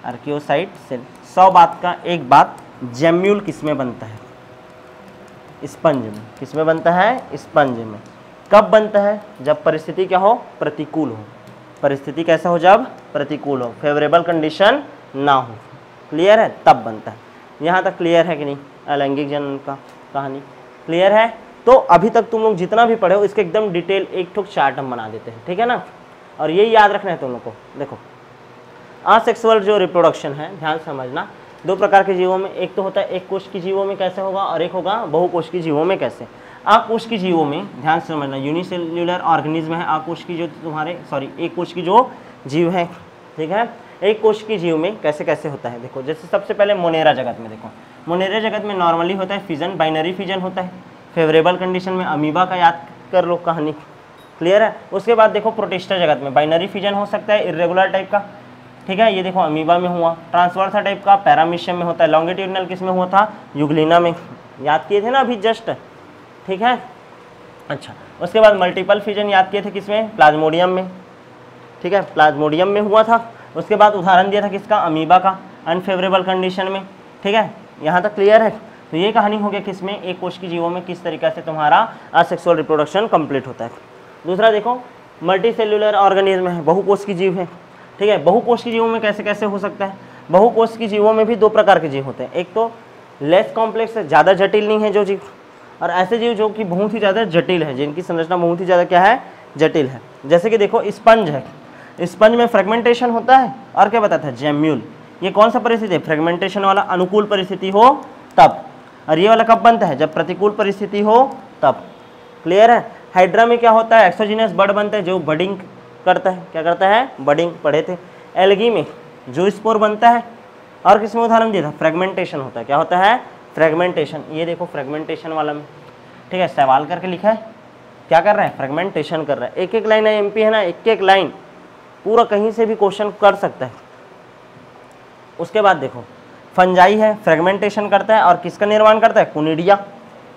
archaeocyte cell. 100 बात का एक बात, जैम्यूल किस में बनता है? स्पंज में। किस में बनता है? स्पंज में। कब बनता है? जब परिस्थिति क्या हो? प्रतिकूल हो। परिस्थिति कैसा हो? जब प्रतिकूल हो, फेवरेबल कंडीशन ना हो। क्लियर है? तब बनता है। यहाँ तक क्लियर है कि नहीं? अलैंगिक जनन का कहानी क्लियर है? तो अभी तक तुम लोग जितना भी पढ़े हो इसके एकदम डिटेल एक ठोक चार्ट हम बना देते हैं, ठीक है ना। और ये याद रखना है तुम लोग को। देखो, असेक्सुअल जो रिप्रोडक्शन है, ध्यान समझना, दो प्रकार के जीवों में, एक तो होता है एक कोशिकीय जीवों में कैसे होगा और एक होगा बहुकोशिकीय जीवों में कैसे। अकोशिकीय जीवों में ध्यान से समझना, यूनिसेल्युलर ऑर्गेनिज्म है अकोशिकीय जो तुम्हारे एक कोशिकीय जो जीव है, ठीक है। एक कोशिकीय जीव में कैसे कैसे होता है देखो, जैसे सबसे पहले मोनेरा जगत में देखो, मोनेरा जगत में नॉर्मली होता है फिजन, बाइनरी फिजन होता है। फेवरेबल कंडीशन में अमीबा का याद कर लो कहानी, क्लियर है। उसके बाद देखो प्रोटिस्टा जगत में बाइनरी फिजन हो सकता है इर्रेगुलर टाइप का, ठीक है। ये देखो अमीबा में हुआ, ट्रांसवर्सा टाइप का पैरामीशियम में होता है, लॉन्गिट्यूडिनल किस में हुआ था, यूग्लिना में, याद किए थे ना अभी जस्ट, ठीक है। अच्छा, उसके बाद मल्टीपल फिजन याद किए थे किसमें, प्लाज्मोडियम में, ठीक है, प्लाज्मोडियम में हुआ था। उसके बाद उदाहरण दिया था किसका, अमीबा का, अनफेवरेबल कंडीशन में, ठीक है। यहाँ तक क्लियर है। तो ये कहानी हो गया किसमें, एक कोशिकीय जीवों में किस तरीके से तुम्हारा असेक्सुअल रिप्रोडक्शन कंप्लीट होता है। दूसरा देखो मल्टी सेल्युलर ऑर्गेनिज्म है, बहुकोशिकीय जीव है, ठीक है। बहुकोशिकीय जीवों में कैसे कैसे हो सकता है, बहुकोशिकीय जीवों में भी दो प्रकार के जीव होते हैं, एक तो लेस कॉम्प्लेक्स है, ज़्यादा जटिल नहीं है जो जीव, और ऐसे जीव जो कि बहुत ही ज़्यादा जटिल है, जिनकी संरचना बहुत ही ज़्यादा क्या है, जटिल है। जैसे कि देखो स्पंज है, स्पंज में फ्रेगमेंटेशन होता है, और क्या बताता है, जेम्यूल। ये कौन सा परिस्थिति है, फ्रेगमेंटेशन वाला, अनुकूल परिस्थिति हो तब, और ये वाला कब बनता है, जब प्रतिकूल परिस्थिति हो तब, क्लियर है। हाइड्रा में क्या होता है, एक्सोजीनियस बड बनता है जो बडिंग करता है, क्या करता है, बडिंग, पढ़े थे। एल्गी में जो स्पोर बनता है, और किसमें उदाहरण दिया था, फ्रेगमेंटेशन होता है, क्या होता है, फ्रेगमेंटेशन। ये देखो फ्रेगमेंटेशन वाला में, ठीक है, सवाल करके लिखा है, क्या कर रहा है, फ्रेगमेंटेशन कर रहा है। एक एक लाइन है, एमपी है ना, एक एक लाइन पूरा कहीं से भी क्वेश्चन कर सकता है। उसके बाद देखो फंजाई है, फ्रेगमेंटेशन करता है, और किसका निर्माण करता है, कोनिडिया,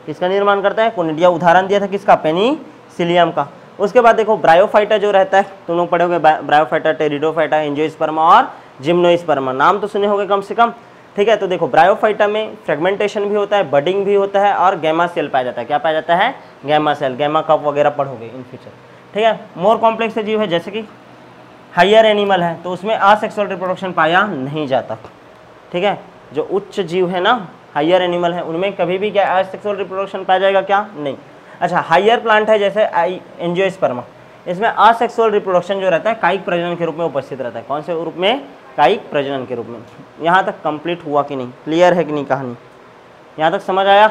किसका निर्माण करता है, कोनिडिया। उदाहरण दिया था किसका, पेनिसिलियम का। उसके बाद देखो ब्रायोफाइटा जो रहता है, तुम लोग पढ़ोगे ब्रायोफाइटा, टेरिडोफाइटा, एंजियोस्पर्मा और जिम्नोस्पर्मा, नाम तो सुने होंगे कम से कम, ठीक है। तो देखो ब्रायोफाइटा में फ्रेगमेंटेशन भी होता है, बडिंग भी होता है, और गैमा सेल पाया जाता है, क्या पाया जाता है, गैमा सेल, गैमा कप वगैरह पढ़ोगे इन फ्यूचर, ठीक है। मोर कॉम्प्लेक्स जीव है, जैसे कि हायर एनिमल है, तो उसमें असेक्सुअल रिप्रोडक्शन पाया नहीं जाता, ठीक है। जो उच्च जीव है ना, हायर एनिमल है, उनमें कभी भी क्या असेक्सुअल रिप्रोडक्शन पाया जाएगा, क्या नहीं। अच्छा, हायर प्लांट है जैसे एंजियोस्पर्मा, इसमें असेक्सुअल रिप्रोडक्शन जो रहता है कायिक प्रजनन के रूप में उपस्थित रहता है। कौन से रूप में, कायिक प्रजनन के रूप में। यहाँ तक कंप्लीट हुआ कि नहीं, क्लियर है कि नहीं कहानी, यहाँ तक समझ आया,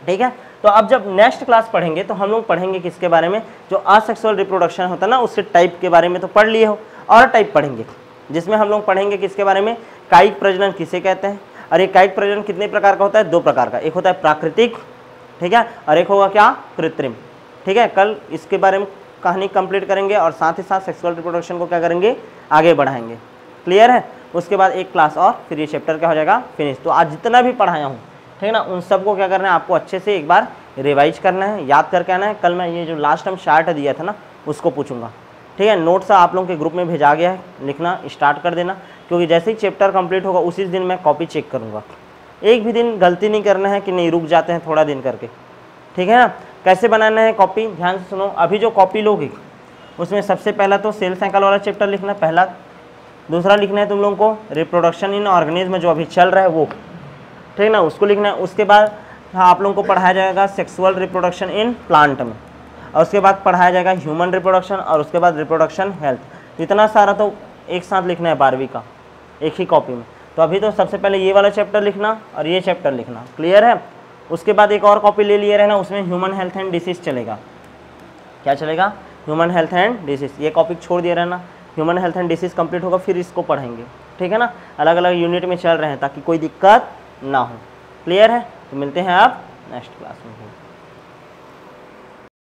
ठीक है। तो अब जब नेक्स्ट क्लास पढ़ेंगे तो हम लोग पढ़ेंगे किसके बारे में, जो असेक्सुअल रिप्रोडक्शन होता है ना, उसके टाइप के बारे में तो पढ़ लिए हो, और टाइप पढ़ेंगे, जिसमें हम लोग पढ़ेंगे किसके बारे में, कायिक प्रजनन किसे कहते हैं। और ये कायिक प्रजनन कितने प्रकार का होता है, दो प्रकार का, एक होता है प्राकृतिक, ठीक है, और एक होगा क्या, कृत्रिम, ठीक है। कल इसके बारे में कहानी कंप्लीट करेंगे, और साथ ही साथ सेक्सुअल रिप्रोडक्शन को क्या करेंगे, आगे बढ़ाएंगे, क्लियर है। उसके बाद एक क्लास और, फिर ये चैप्टर क्या हो जाएगा, फिनिश। तो आज जितना भी पढ़ाया हूँ, ठीक है ना, उन सबको क्या करना है, आपको अच्छे से एक बार रिवाइज करना है, याद करके आना है। कल मैं ये जो लास्ट टाइम शार्ट दिया था ना, उसको पूछूंगा, ठीक है। नोट्स आप लोगों के ग्रुप में भेजा गया है, लिखना स्टार्ट कर देना, क्योंकि जैसे ही चैप्टर कंप्लीट होगा उसी दिन मैं कॉपी चेक करूँगा। एक भी दिन गलती नहीं करना है कि नहीं रुक जाते हैं थोड़ा दिन करके, ठीक है ना। कैसे बनाना है कॉपी, ध्यान से सुनो। अभी जो कॉपी लोगे उसमें सबसे पहला तो सेल साइकिल वाला चैप्टर लिखना है पहला, दूसरा लिखना है तुम लोगों को रिप्रोडक्शन इन ऑर्गेनिज्म जो अभी चल रहा है वो, ठीक ना, उसको लिखना है। उसके बाद आप लोगों को पढ़ाया जाएगा सेक्सुअल रिप्रोडक्शन इन प्लांट में, और उसके बाद पढ़ाया जाएगा ह्यूमन रिप्रोडक्शन, और उसके बाद रिप्रोडक्शन हेल्थ। इतना सारा तो एक साथ लिखना है 12वीं का एक ही कॉपी में। तो अभी तो सबसे पहले ये वाला चैप्टर लिखना और ये चैप्टर लिखना, क्लियर है। उसके बाद एक और कॉपी ले लिए रहना, उसमें ह्यूमन हेल्थ एंड डिसीज चलेगा। क्या चलेगा, ह्यूमन हेल्थ एंड डिसीज। ये टॉपिक छोड़ दिया रहना, human health and disease complete होगा फिर इसको पढ़ेंगे, ठीक है ना। अलग अलग यूनिट में चल रहे हैं ताकि कोई दिक्कत ना हो, क्लियर है। तो मिलते हैं आप नेक्स्ट क्लास में।